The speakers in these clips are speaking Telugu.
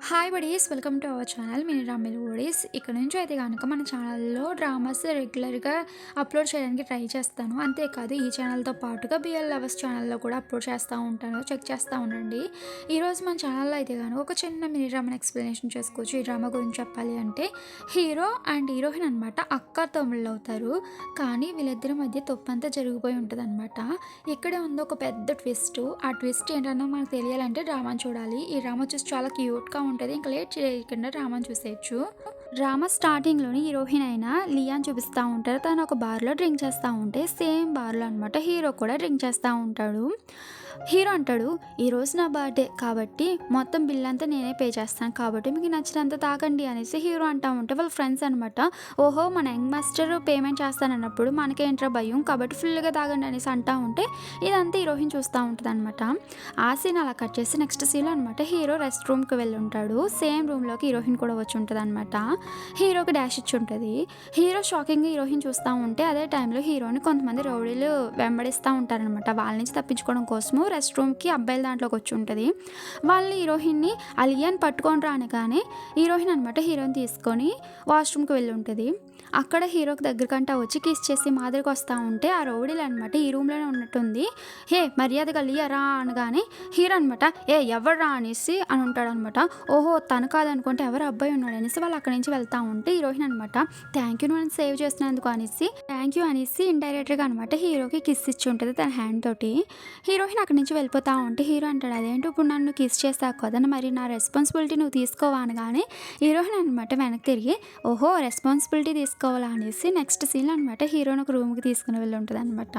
Hi buddies, welcome to our channel mini Ramil buddies. ఇక్కడ నుంచి అయితే కనుక మన ఛానల్లో డ్రామాస్ రెగ్యులర్గా అప్లోడ్ చేయడానికి ట్రై చేస్తాను. అంతేకాదు ఈ ఛానల్తో పాటుగా బిఎల్ లవర్స్ ఛానల్లో కూడా అప్లోడ్ చేస్తూ ఉంటాను. చెక్ చేస్తూ ఉండండి. ఈరోజు మన ఛానల్లో అయితే కనుక ఒక చిన్న మినీ డ్రామాని ఎక్స్ప్లెనేషన్ చేసుకోవచ్చు. ఈ డ్రామా గురించి చెప్పాలి అంటే హీరో అండ్ హీరోయిన్ అనమాట అక్క తమ్ముళ్ళు అవుతారు. కానీ వీళ్ళిద్దరి మధ్య తప్పంతా జరిగిపోయి ఉంటుంది అనమాట. ఇక్కడే ఉంది ఒక పెద్ద ట్విస్ట్. ఆ ట్విస్ట్ ఏంటన్నా మనకు తెలియాలంటే డ్రామాని చూడాలి. ఈ డ్రామా చూసి చాలా క్యూట్గా ఉంటుంది. ఇంకా లేట్ చేయకుండా డ్రామాని చూసేయచ్చు. డ్రామా స్టార్టింగ్లోని హీరోయిన్ అయినా లియాని చూపిస్తూ ఉంటారు. తను ఒక బార్లో డ్రింక్ చేస్తూ ఉంటే సేమ్ బార్లో అనమాట హీరో కూడా డ్రింక్ చేస్తూ ఉంటాడు. హీరో అంటాడు, ఈరోజు నా బర్త్డే కాబట్టి మొత్తం బిల్ అంతా నేనే పే చేస్తాను, కాబట్టి మీకు నచ్చినంత తాకండి అనేసి హీరో అంటూ ఉంటే వాళ్ళ ఫ్రెండ్స్ అనమాట, ఓహో మన యంగ్ మాస్టర్ పేమెంట్ చేస్తానన్నప్పుడు మనకేంట్రా భయం, కాబట్టి ఫుల్గా తాగండి అనేసి అంటూ ఉంటే ఇదంతా హీరోయిన్ చూస్తూ ఉంటుంది అనమాట. ఆ సీన్ అలా కట్ చేసి నెక్స్ట్ సీన్లో అనమాట హీరో రెస్ట్ రూమ్కి వెళ్ళి ఉంటాడు. సేమ్ రూమ్లోకి హీరోయిన్ కూడా వచ్చి ఉంటుంది అనమాట. హీరోకి డాష్ ఇచ్చి ఉంటుంది. హీరో షాకింగ్గా హీరోయిన్ చూస్తూ ఉంటే అదే టైంలో హీరోని కొంతమంది రౌడీలు వెంబడిస్తూ ఉంటారనమాట. వాళ్ళ నుంచి తప్పించుకోవడం కోసము రెస్ట్ రూమ్కి అబ్బాయిల దాంట్లోకి వచ్చి ఉంటుంది. వాళ్ళు హీరోయిన్ని అలియాని పట్టుకొని రానగానే హీరోయిన్ అనమాట హీరోని తీసుకొని వాష్రూమ్కి వెళ్ళి ఉంటుంది. అక్కడ హీరోకి దగ్గరకంటా వచ్చి కిస్ చేసి మాదిరికి వస్తూ ఉంటే ఆ రౌడీలు అనమాట ఈ రూమ్లోనే ఉన్నట్టుంది. హే మర్యాదగా లియరా అనగానే హీరో అనమాట ఎవర్రా అనేసి అని ఉంటాడు అనమాట. ఓహో తను కాదనుకుంటే ఎవరు అబ్బాయి ఉన్నాడు అనేసి వాళ్ళు అక్కడి నుంచి వెళ్తూ ఉంటే హీరోయిన్ అనమాట థ్యాంక్ యూ నన్ను సేవ్ చేసినందుకు అనేసి థ్యాంక్ యూ అనేసి ఇండైరెక్ట్గా అనమాట హీరోకి కిస్ ఇచ్చి ఉంటుంది తన హ్యాండ్ తోటి. హీరోయిన్ అక్కడి నుంచి వెళ్ళిపోతూ ఉంటే హీరో అంటాడు, అదేంటి ఇప్పుడు నన్ను కిస్ చేస్తావు కదా, మరి నా రెస్పాన్సిబిలిటీ నువ్వు తీసుకోవా అనగానే హీరోయిన్ అనమాట వెనక్కి తిరిగి ఓహో రెస్పాన్సిబిలిటీ తీసుకోవాలా అనేసి నెక్స్ట్ సీన్ అనమాట హీరోని ఒక రూమ్కి తీసుకుని వెళ్ళి ఉంటుంది అనమాట.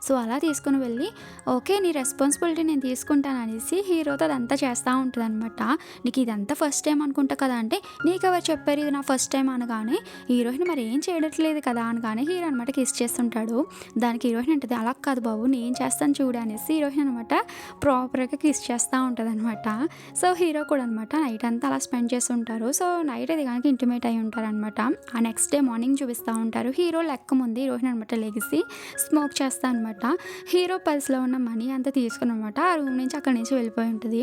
సో అలా తీసుకుని వెళ్ళి ఓకే నీ రెస్పాన్సిబిలిటీ నేను తీసుకుంటాను అనేసి హీరోతో అదంతా చేస్తూ ఉంటుంది అనమాట. నీకు ఇదంతా ఫస్ట్ టైం అనుకుంటా కదా అంటే నీకు ఎవరు చెప్పారు ఇది నా ఫస్ట్ టైం అనగానే హీరోయిన్ మరి ఏం చేయట్లేదు కదా అనగానే హీరో అనమాట కిస్ చేస్తుంటాడు. దానికి హీరోయిన్ అంటది అలా కాదు బాబు నేను చేస్తాను చూడు అనేసి హీరోయిన్ అనమాట ప్రాపర్గా కిస్ చేస్తూ ఉంటుంది అనమాట. సో హీరో కూడా అనమాట నైట్ అంతా అలా స్పెండ్ చేస్తుంటారు. సో నైట్ అది కనుక ఇంటిమేట్ అయి ఉంటారు అనమాట. ఆ నెక్స్ట్ డే మార్నింగ్ చూపిస్తూ ఉంటారు. హీరో లెక్క ముందు హీరోయిన్ అనమాట లెగిసి స్మోక్ చేస్తా అనమాట. హీరో పర్స్లో ఉన్న మనీ అంతా తీసుకుని అనమాట ఆ రూమ్ నుంచి అక్కడి నుంచి వెళ్ళిపోయి ఉంటుంది.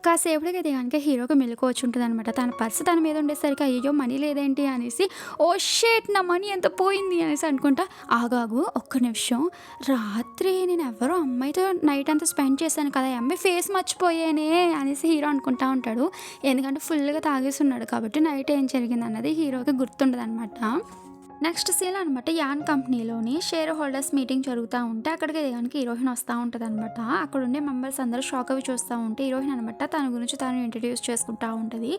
కాసేపటికి అది కనుక హీరోకి మెలకు వచ్చి ఉంటుంది అనమాట. తన పర్స్ తన మీద ఉండేసరికి అయ్యో మనీ లేదేంటి అనేసి ఓ షేట్ నా మనీ ఎంత పోయింది అనేసి అనుకుంటా ఆగాగు ఒక్క నిమిషం, రాత్రి నేను ఎవరో అమ్మాయితో నైట్ అంతా స్పెండ్ చేశాను కదా, అమ్మాయి ఫేస్ మర్చిపోయానే అనేసి హీరో అనుకుంటా ఉంటాడు. ఎందుకంటే ఫుల్గా తాగేసి ఉన్నాడు కాబట్టి నైట్ ఏం జరిగింది అన్నది హీరోకి గుర్తుండదు అనమాట. నెక్స్ట్ సీన్ అనమాట యాన్ కంపెనీలోని షేర్ హోల్డర్స్ మీటింగ్ జరుగుతూ ఉంటే అక్కడికి కనుక హీరోయిన్ వస్తూ ఉంటుంది అనమాట. అక్కడ ఉండే మెంబర్స్ అందరూ షాక్ అవి చూస్తూ ఉంటే హీరోయిన్ అనమాట తన గురించి తాను ఇంట్రడ్యూస్ చేసుకుంటూ ఉంటుంది.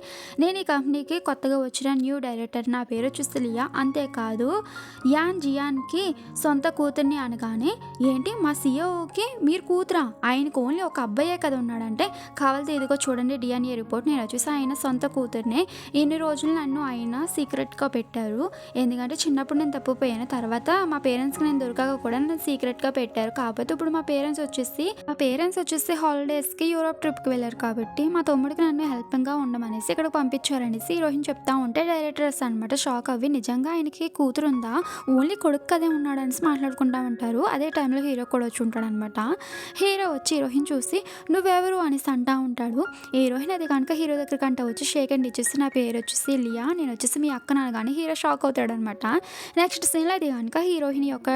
నేను ఈ కంపెనీకి కొత్తగా వచ్చిన న్యూ డైరెక్టర్, నా పేరు వచ్చేసి లియా, అంతేకాదు యాన్ జియాన్కి సొంత కూతుర్ని అనగానే ఏంటి మా సీఈఓకి మీరు కూతురా, ఆయనకు ఓన్లీ ఒక అబ్బాయే కదా ఉన్నాడంటే కావాలితే ఇదిగో చూడండి డిఎన్ఏ రిపోర్ట్, నేను వచ్చేసి ఆయన సొంత కూతుర్నే, ఇన్ని రోజులు నన్ను ఆయన సీక్రెట్గా పెట్టారు ఎందుకంటే చిన్నప్పుడు నేను తప్పిపోయాను, తర్వాత మా పేరెంట్స్కి నేను దొరకక కూడా నన్ను సీక్రెట్గా పెట్టారు, కాకపోతే ఇప్పుడు మా పేరెంట్స్ వచ్చేసి హాలిడేస్కి యూరోప్ ట్రిప్కి వెళ్ళారు కాబట్టి మా తమ్ముడికి నన్ను హెల్పింగ్గా ఉండమనేసి ఇక్కడికి పంపించారనేసి హీరోయిన్ చెప్తా ఉంటే డైరెక్టర్స్ అనమాట షాక్ అవి నిజంగా ఆయనకి కూతురు ఉందా, ఓన్లీ కొడుకు కదే ఉన్నాడు అనేసి మాట్లాడుకుంటా ఉంటారు. అదే టైంలో హీరో కూడా వచ్చి ఉంటాడు అనమాట. హీరో వచ్చి హీరోయిన్ చూసి నువ్వెవరు అనేసి అంటా ఉంటాడు. హీరోయిన్ అది కనుక హీరో దగ్గరికి అంట వచ్చి షేక్ అండ్ ఇచ్చేసి నా పేరు వచ్చేసి లియా, నేను వచ్చేసి మీ అక్క అనగానే హీరో షాక్ అవుతాడు అనమాట. నెక్స్ట్ సీన్లో అది కనుక హీరోయిన్ యొక్క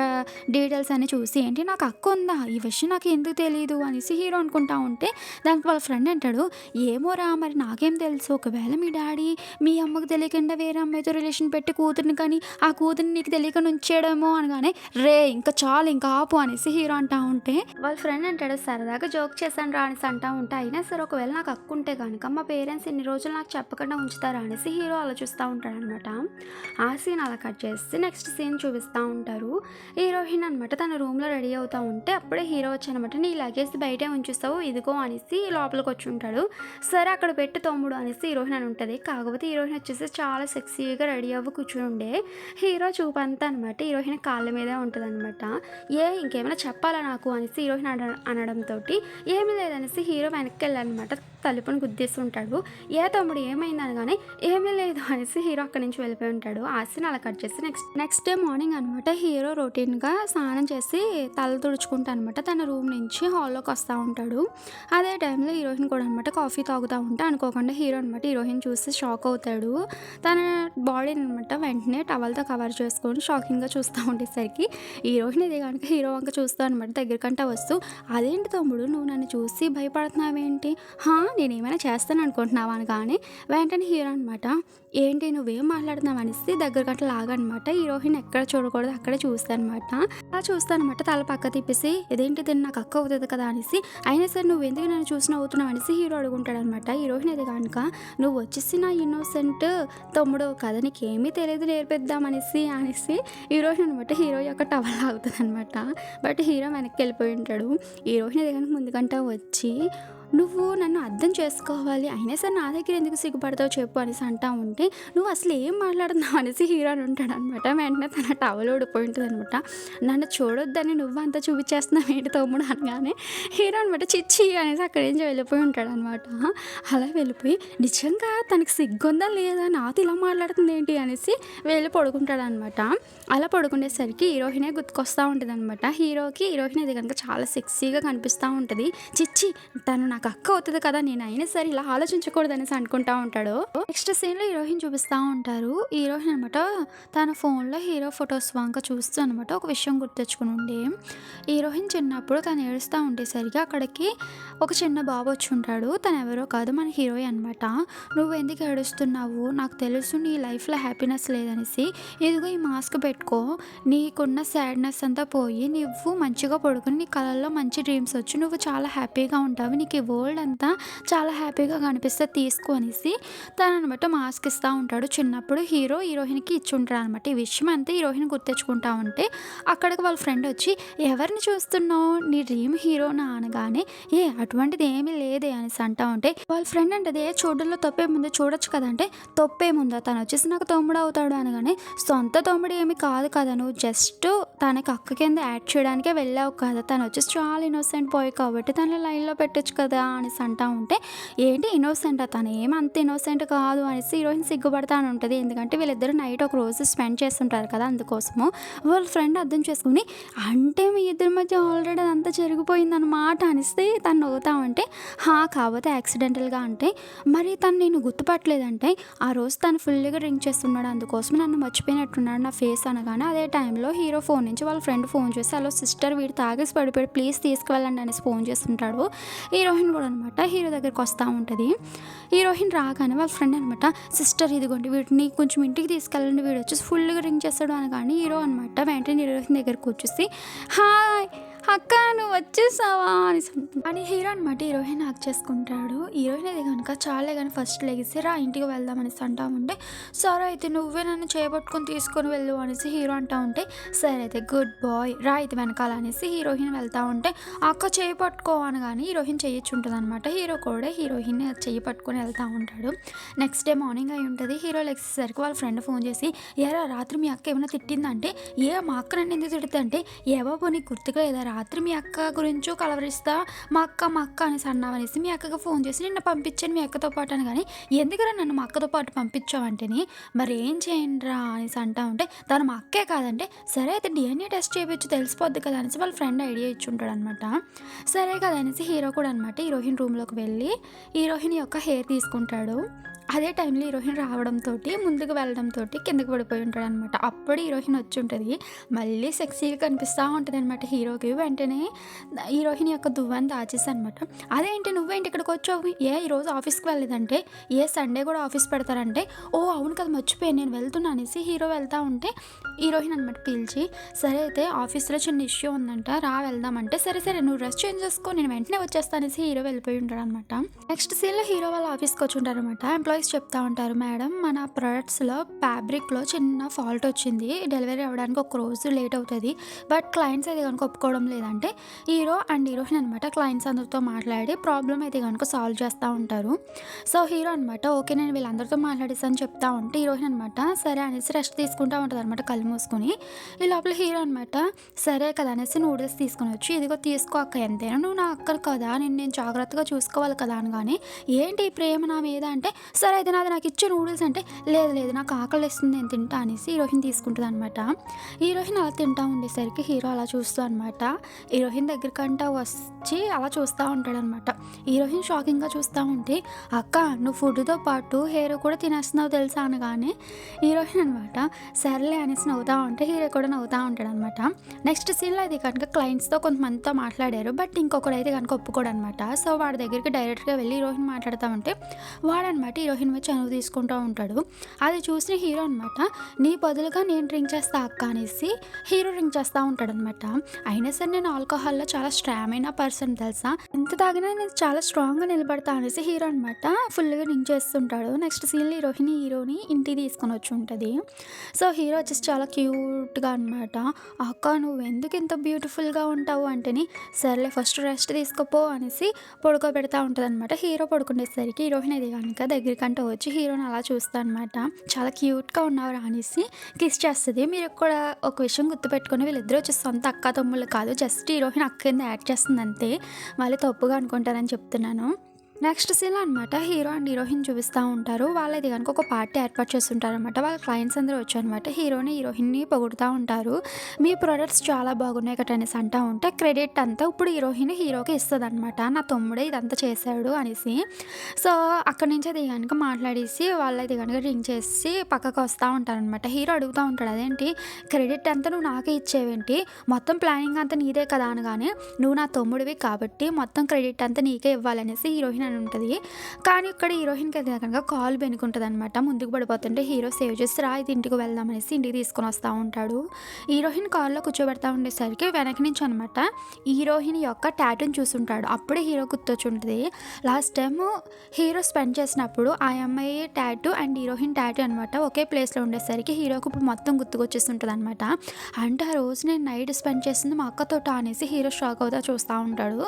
డీటెయిల్స్ అన్ని చూసి ఏంటి నాకు అక్క ఉందా, ఈ విషయం నాకు ఎందుకు తెలియదు అనేసి హీరో అనుకుంటా ఉంటే దానికి వాళ్ళ ఫ్రెండ్ అంటాడు ఏమోరా మరి నాకేం తెలుసు, ఒకవేళ మీ డాడీ మీ అమ్మకు తెలియకుండా వేరే అమ్మాయితో రిలేషన్ పెట్టి కూతురిని కానీ ఆ కూతురిని నీకు తెలియకుండా ఉంచాడేమో అనగానే రే ఇంకా చాలు ఇంకా ఆపు అనేసి హీరో అంటా ఉంటే వాళ్ళ ఫ్రెండ్ అంటాడు సరదాగా జోక్ చేశాను రా అనేసి అంటా ఉంటే అయినా సరే ఒకవేళ నాకు అక్క ఉంటే కనుక మా పేరెంట్స్ ఇన్ని రోజులు నాకు చెప్పకుండా ఉంచుతారా అనేసి హీరో ఆలోచిస్తూ ఉంటాడు అనమాట. ఆ సీన్ అలా కట్ చేసి నెక్స్ట్ సీన్ చూపిస్తూ ఉంటారు. హీరోయిన్ అనమాట తన రూమ్లో రెడీ అవుతూ ఉంటే అప్పుడే హీరో వచ్చి అనమాట నీ లగేజ్ బయటే ఉంచుస్తావు ఇదిగో అనేసి లోపలికి వచ్చి ఉంటాడు. సరే అక్కడ పెట్టి తమ్ముడు అనేసి హీరోయిన్ అని ఉంటుంది. కాకపోతే హీరోయిన్ వచ్చేసి చాలా సెక్సీగా రెడీ అవ్వి కూర్చుని ఉండే హీరో చూపంతా అనమాట హీరోయిన్ కాళ్ళ మీదే ఉంటుంది అనమాట. ఇంకేమైనా చెప్పాలా నాకు అనేసి హీరోయిన్ అనడంతో ఏమీ లేదనేసి హీరో వెనక్కి వెళ్ళాలన్నమాట, తలుపుని గుద్దేస్తుంటాడు. తమ్ముడు ఏమైంది అనగానే ఏమీ లేదు అనేసి హీరో అక్కడి నుంచి వెళ్ళిపోయి ఉంటాడు. ఆ సీన్ అలా కట్ చేసి అనేసి నెక్స్ట్ డే మార్నింగ్ అనమాట హీరో రొటీన్గా స్నానం చేసి తల తుడుచుకుంటా అనమాట తన రూమ్ నుంచి హాల్లోకి వస్తూ ఉంటాడు. అదే టైంలో హీరోయిన్ కూడా అనమాట కాఫీ తాగుతూ ఉంటే అనుకోకుండా హీరో అనమాట హీరోయిన్ చూసి షాక్ అవుతాడు. తన బాడీని అనమాట వెంటనే టవల్తో కవర్ చేసుకొని షాకింగ్గా చూస్తూ ఉండేసరికి హీరోయిన్ ఇది కనుక హీరో వంక చూస్తూ అనమాట దగ్గరకంట వస్తూ, అదేంటి తమ్ముడు నువ్వు నన్ను చూసి భయపడుతున్నావేంటి, నేనేమైనా చేస్తాను అనుకుంటున్నావా అని. కానీ వెంటనే హీరో అనమాట ఏంటి నువ్వేం మాట్లాడుతున్నావు అనేసి దగ్గరకంట లాగనమాట హీరోయిన్ ఎక్కడ చూడకూడదు అక్కడే చూస్తానమాట. అలా చూస్తానమాట తల పక్క తిప్పేసి ఇదేంటి తిని నాకు అక్క అవుతుంది కదా అనేసి, అయినా సరే నువ్వు ఎందుకు నన్ను చూసి నవ్వుతున్నావు అనేసి హీరో అడుగుంటాడు అనమాట. హీరోయిన్ ఇది కనుక నువ్వు వచ్చేసి నా ఇన్నోసెంట్ తమ్ముడు కదా నీకేమీ తెలియదు నేర్పిద్దామనేసి హీరోయిన్ అనమాట హీరో యొక్క టవల్ ఆగుతుంది అనమాట. బట్ హీరో వెనక్కి వెళ్ళిపోయి ఉంటాడు. హీరోయిన్ ఇది కనుక ముందుకంట వచ్చి నువ్వు నన్ను అర్థం చేసుకోవాలి, అయినా సరే నా దగ్గర ఎందుకు సిగ్గుపడతావు చెప్పు అనేసి అంటా ఉంటే, నువ్వు అసలు ఏం మాట్లాడుతున్నావు అనేసి హీరో అని ఉంటాడు అనమాట. వెంటనే తన టవల్ ఊడిపోయి ఉంటుంది అనమాట. నన్ను చూడొద్దని నువ్వు అంతా చూపించేస్తున్నావు ఏంటి తమ్ముడు అనగానే హీరో అనమాట చిచ్చి అనేసి అక్కడి నుంచి వెళ్ళిపోయి ఉంటాడు అనమాట. అలా వెళ్ళిపోయి నిజంగా తనకి సిగ్గుందా లేదా నాతో ఇలా మాట్లాడుతుంది ఏంటి అనేసి వెళ్ళి పడుకుంటాడు అనమాట. అలా పడుకునేసరికి హీరోయినే గుర్తుకొస్తూ ఉంటుంది అనమాట. హీరోయిన్ ఇది కనుక చాలా సెక్సీగా కనిపిస్తూ ఉంటుంది. చిచ్చి తను నాకు అక్క అవుతుంది కదా నేను అయినా సరే ఇలా ఆలోచించకూడదు అనేసి అనుకుంటా ఉంటాడు. నెక్స్ట్ సీన్లో హీరోయిన్ చూపిస్తూ ఉంటారు. హీరోయిన్ అనమాట తన ఫోన్లో హీరో ఫొటోస్ వంక చూస్తూ అనమాట ఒక విషయం గుర్తెచ్చుకుని ఉండే, హీరోయిన్ చిన్నప్పుడు తను ఏడుస్తూ ఉండేసరికి అక్కడికి ఒక చిన్న బాబు వచ్చి ఉంటాడు. తను ఎవరో కాదు మన హీరోయిన్ అనమాట. నువ్వు ఎందుకు ఏడుస్తున్నావు, నాకు తెలుసు నీ లైఫ్లో హ్యాపీనెస్ లేదనేసి, ఇదిగో ఈ మాస్క్ పెట్టుకో, నీకున్న సాడ్నెస్ అంతా పోయి నువ్వు మంచిగా పడుకుని నీ కళల్లో మంచి డ్రీమ్స్ వచ్చి నువ్వు చాలా హ్యాపీగా ఉంటావు, నీకు ఈ వరల్డ్ అంతా చాలా హ్యాపీగా కనిపిస్తే తీసుకో అనేసి తను అనమాట మాస్క్ ఇస్తూ ఉంటాడు. చిన్నప్పుడు హీరోయిన్కి ఇచ్చి ఉంటాడు అనమాట. ఈ విషయం అంతా హీరోయిన్ గుర్తెచ్చుకుంటా ఉంటే అక్కడికి వాళ్ళ ఫ్రెండ్ వచ్చి ఎవరిని చూస్తున్నావు నీ డ్రీమ్ హీరోనా అనగానే అటువంటిది ఏమీ లేదే అనేసి అంటా ఉంటే వాళ్ళ ఫ్రెండ్ అంటే చూడల్లో తప్పేముందో చూడొచ్చు కదంటే తప్పేముందో తను వచ్చేసి నాకు తమ్ముడు అవుతాడు అనగానే సొంత తమ్ముడు ఏమి కాదు కదా, నువ్వు జస్ట్ తనకి అక్క కింద యాడ్ చేయడానికే వెళ్ళావు కదా, తను వచ్చేసి చాలా ఇన్నోసెంట్ బాయ్ కాబట్టి తను లైన్లో పెట్టచ్చు కదా అనేసి అంటా ఉంటే ఏంటి ఇన్నోసెంట్ తను ఏమంత ఇన్నోసెంట్ కాదు అనేసి హీరోయిన్ సిగ్గుపడతా అని ఉంటుంది. ఎందుకంటే వీళ్ళిద్దరు నైట్ ఒక రోజు స్పెండ్ చేస్తుంటారు కదా, అందుకోసము వాళ్ళ ఫ్రెండ్ అర్థం చేసుకుని అంటే మీ ఇద్దరి మధ్య ఆల్రెడీ అదంతా జరిగిపోయిందన్నమాట అనిస్తే తను నవ్వుతా ఉంటే కాకపోతే యాక్సిడెంటల్గా అంటే మరి తను నేను గుర్తుపట్టలేదంటే ఆ రోజు తను ఫుల్గా డ్రింక్ చేస్తున్నాడు అందుకోసం నన్ను మర్చిపోయినట్టున్నాడు నా ఫేస్ అనగానే అదే టైంలో హీరో ఫోన్ నుంచి వాళ్ళ ఫ్రెండ్ ఫోన్ చేసి హలో సిస్టర్ వీడు తాగేసి పడిపోయాడు ప్లీజ్ తీసుకువెళ్ళండి అనేసి ఫోన్ చేస్తుంటాడు. హీరోయిన్ కూడా అనమాట హీరో దగ్గరికి వస్తూ ఉంటుంది. హీరోయిన్ రాగానే వాళ్ళ ఫ్రెండ్ అనమాట సిస్టర్ ఇదిగోండి వీటిని కొంచెం ఇంటికి తీసుకెళ్ళండి వీడు వచ్చేసి ఫుల్గా డ్రింక్ చేస్తాడు అనగానే హీరో అనమాట వెంటనే హీరోయిన్ దగ్గరికి వచ్చేసి హాయ్ అక్క నువ్వు వచ్చేసావా అని హీరో అనమాట హీరోయిన్ యాక్ట్ చేసుకుంటాడు. హీరోయిన్ అది కనుక చాలే కానీ ఫస్ట్ లెగిసి రా ఇంటికి వెళ్దాం అనేసి అంటా ఉంటే సరే అయితే నువ్వే నన్ను చేయబట్టుకొని తీసుకొని వెళ్ళు అనేసి హీరో అంటా ఉంటే సరే అయితే గుడ్ బాయ్ రా అయితే వెనకాల అనేసి హీరోయిన్ వెళ్తూ ఉంటే అక్క చేయి పట్టుకో అనగానే హీరోయిన్ చేయొచ్చుంటుంది అనమాట. హీరో కూడా హీరోయిన్ చెయ్యి పట్టుకొని వెళ్తూ ఉంటాడు. నెక్స్ట్ డే మార్నింగ్ అయి ఉంటుంది. హీరో లెగిసేసరికి వాళ్ళ ఫ్రెండ్ ఫోన్ చేసి రాత్రి మీ అక్క ఏమైనా తిట్టిందంటే మా అక్క నన్ను ఎందుకు తిడుతుందంటే బాబు నీకు గుర్తుగా లేదా రాత్రి మీ అక్క గురించో కలవరిస్తా మా అక్క అనేసి అన్నావనేసి మీ అక్కగా ఫోన్ చేసి నిన్న పంపించాను మీ అక్కతో పాటు అని. కానీ ఎందుకరా నన్ను మా అక్కతో పాటు పంపించావంటేని మరి ఏం చేయండిరా అనేసి అంటా ఉంటే తను మా అక్కే కాదంటే సరే అయితే డిఎన్ఏ టెస్ట్ చేయించి తెలిసిపోద్ది కదా అనేసి వాళ్ళ ఫ్రెండ్ ఐడియా ఇచ్చుంటాడు అనమాట. సరే కదా అనేసి హీరో కూడా అనమాట హీరోయిన్ రూమ్లోకి వెళ్ళి హీరోయిన్ యొక్క హెయిర్ తీసుకుంటాడు. అదే టైంలో హీరోయిన్ రావడంతో ముందుకు వెళ్ళడంతో కిందకి పడిపోయి ఉంటాడు అనమాట. అప్పుడు హీరోయిన్ వచ్చి ఉంటుంది మళ్ళీ సెక్సీగా కనిపిస్తూ ఉంటుంది అనమాట హీరోకి. వెంటనే హీరోయిన్ యొక్క దువ్వని దాచేసి అనమాట అదేంటి నువ్వేంటి ఇక్కడికి వచ్చావు ఈరోజు ఆఫీస్కి వెళ్ళలేదంటే సండే కూడా ఆఫీస్ పెడతారంటే అవును కదా మర్చిపోయాను నేను వెళ్తున్నా అనేసి హీరో వెళ్తూ ఉంటే హీరోయిన్ అనమాట పిలిచి సరే అయితే ఆఫీస్లో చిన్న ఇష్యూ ఉందంట రా వెళ్దామంటే సరే నువ్వు డ్రెస్ చేంజ్ చేసుకో నేను వెంటనే వచ్చేస్తాను అనేసి హీరో వెళ్ళిపోయి ఉంటాడు అనమాట. నెక్స్ట్ సీన్లో హీరో వాళ్ళ ఆఫీస్కి వచ్చి ఉంటారు అనమాట. ఎంప్లాయీస్ చెప్తా ఉంటారు మేడం మన ప్రొడక్ట్స్లో ఫ్యాబ్రిక్లో చిన్న ఫాల్ట్ వచ్చింది డెలివరీ అవ్వడానికి ఒక రోజు లేట్ అవుతుంది బట్ క్లయింట్స్ అయితే కనుక ఒప్పుకోవడం లేదంటే హీరో అండ్ హీరోయిన్ అనమాట క్లయింట్స్ అందరితో మాట్లాడి ప్రాబ్లం అయితే కనుక సాల్వ్ చేస్తూ ఉంటారు. సో హీరో అనమాట ఓకే నేను వీళ్ళందరితో మాట్లాడేసాను చెప్తా ఉంటే హీరోయిన్ అనమాట సరే అనేసి రెస్ట్ తీసుకుంటూ ఉంటుంది అనమాట కళ్ళు మూసుకొని. ఈ లోపల హీరో అనమాట సరే కదా అనేసి నూడిల్స్ తీసుకుని వచ్చి ఇదిగో తీసుకో అక్క ఎంతైనా నువ్వు నా అక్క కదా నేను జాగ్రత్తగా చూసుకోవాలి కదా అనగానే ఏంటి ఈ ప్రేమ నా మీద అంటే సరే సరే అయితే నాది నాకు ఇచ్చే నూడిల్స్ అంటే, లేదు లేదు నాకు ఆకలేస్తుంది నేను తింటా అనేసి హీరోయిన్ తీసుకుంటదనమాట. హీరోయిన్ అలా తింటా ఉండేసరికి హీరో అలా చూస్తూ అనమాట హీరోయిన్ దగ్గరికంట వచ్చి అలా చూస్తూ ఉంటాడనమాట. హీరోయిన్ షాకింగ్‌గా చూస్తా ఉంటే, "అక్క నువ్వు ఫుడ్‌తో పాటు హెయిర్ కూడా తినేస్తున్నావు తెలుసా" అనగానే హీరోయిన్ అనమాట సర్లే అనేసి నవ్వుతా ఉంటే హీరో కూడా నవ్వుతా ఉంటాడనమాట. నెక్స్ట్ సీన్‌లో అయితే కనుక క్లయింట్స్‌తో కొంతమందితో మాట్లాడారు. బట్ ఇంకొకడైతే కనుక ఒప్పుకోడనమాట. సో వాడి దగ్గరికి డైరెక్ట్‌గా వెళ్ళి హీరోయిన్ మాట్లాడుతా ఉంటే వాడనమాట హీరోయిన్ మీద చనువు తీసుకుంటూ ఉంటాడు. అది చూసిన హీరో అనమాట, "నీ బదులుగా నేను డ్రింక్ చేస్తా అక్క" అనేసి హీరో డ్రింక్ చేస్తూ ఉంటాడనమాట. అయినా సరే నేను ఆల్కహాల్‌లో చాలా స్ట్రామైన పర్సన్ తెలుసా, ఎంత తాగినా నేను చాలా స్ట్రాంగ్‌గా నిలబడతా అనేసి హీరో అనమాట ఫుల్‌గా డ్రింక్ చేస్తుంటాడు. నెక్స్ట్ సీన్‌లో హీరోని ఇంటికి తీసుకొని వచ్చి ఉంటది. సో హీరో వచ్చేసి చాలా క్యూట్‌గా అనమాట, "అక్క నువ్వెందుకు ఇంత బ్యూటిఫుల్‌గా ఉంటావు" అంటేని, "సర్లే ఫస్ట్ రెస్ట్ తీసుకోపో" అనేసి పడుకోబెడతా ఉంటదనమాట. హీరో పడుకునేసరికి హీరోయిన్ అది గనుక దగ్గరికంట వచ్చి హీరోని అలా చూస్తా అనమాట. చాలా క్యూట్‌గా ఉన్నావురా అనేసి కిస్ చేస్తది. మీరు కూడా ఒక విషయం గుర్తుపెట్టుకొని వీళ్ళిద్దరూ వచ్చేసి సొంత అక్క తమ్ముళ్ళు కాదు. జస్ట్ హీరోయిన్ అక్క కింద యాక్ట్ చేస్తుంది అంతే. మళ్ళీ తప్పుగా అనుకుంటారని చెప్తున్నాను. నెక్స్ట్ సీన్‌లో అనమాట హీరో అండ్ హీరోయిన్ చూపిస్తా ఉంటారు. వాళ్ళది గనుక ఒక పార్టీ ఏర్పాటు చేసుంటారనమాట. వాళ్ళ క్లయింట్స్ అందరూ వచ్చారనమాట. హీరోయిన్‌ని పొగుడుతా ఉంటారు. "మీ ప్రొడక్ట్స్ చాలా బాగున్నాయి కట" అనేసి అంటా ఉంటే క్రెడిట్ అంతా ఇప్పుడు హీరోకి ఇస్తదనమాట. "నా తమ్ముడే ఇదంతా చేశాడు" అనేసి. సో అక్కడి నుంచి అది గనుక మాట్లాడేసి వాళ్ళది గనుక డ్రింక్ చేసి పక్కకు వస్తా ఉంటారనమాట. హీరో అడుగుతా ఉంటాడు, "అదేంటి క్రెడిట్ అంతా నువ్వు నాకే ఇచ్చేవేంటి? మొత్తం ప్లానింగ్ అంతా నీదే కదా" అనగానే, "నువ్వు నా తమ్ముడివి కాబట్టి మొత్తం క్రెడిట్ అంతా నీకే ఇవ్వాలనేసి హీరోయిన్ అని ఉంటది. కానీ ఇక్కడ హీరోయిన్‌కి అయితే కనుక కాలు బెణుకుంటదనమాట. ముందుకు పడిపోతుంటే హీరో సేవ్ చేసి, "రా ఇది ఇంటికి వెళ్దాం" అనేసి ఇంటికి తీసుకొని వస్తా ఉంటాడు. హీరోయిన్ కార్‌లో కూర్చోబెడతా ఉండేసరికి వెనక నుంచి అనమాట హీరోయిన్ యొక్క టాటూని చూసుంటాడు. అప్పుడే హీరో గుర్తొచ్చుంటది. లాస్ట్ టైము హీరో స్పెండ్ చేసినప్పుడు ఆ అమ్మాయి టాటూ అండ్ హీరోయిన్ టాటూ అనమాట ఒకే ప్లేస్‌లో ఉండేసరికి హీరోకి ఇప్పుడు మొత్తం గుర్తుకొచ్చేస్తుంటదనమాట. అంటే ఆ రోజు నేను నైట్ స్పెండ్ చేసింది మా అక్కతోట అనేసి హీరో షాక్ అవుతా చూస్తా ఉంటాడు.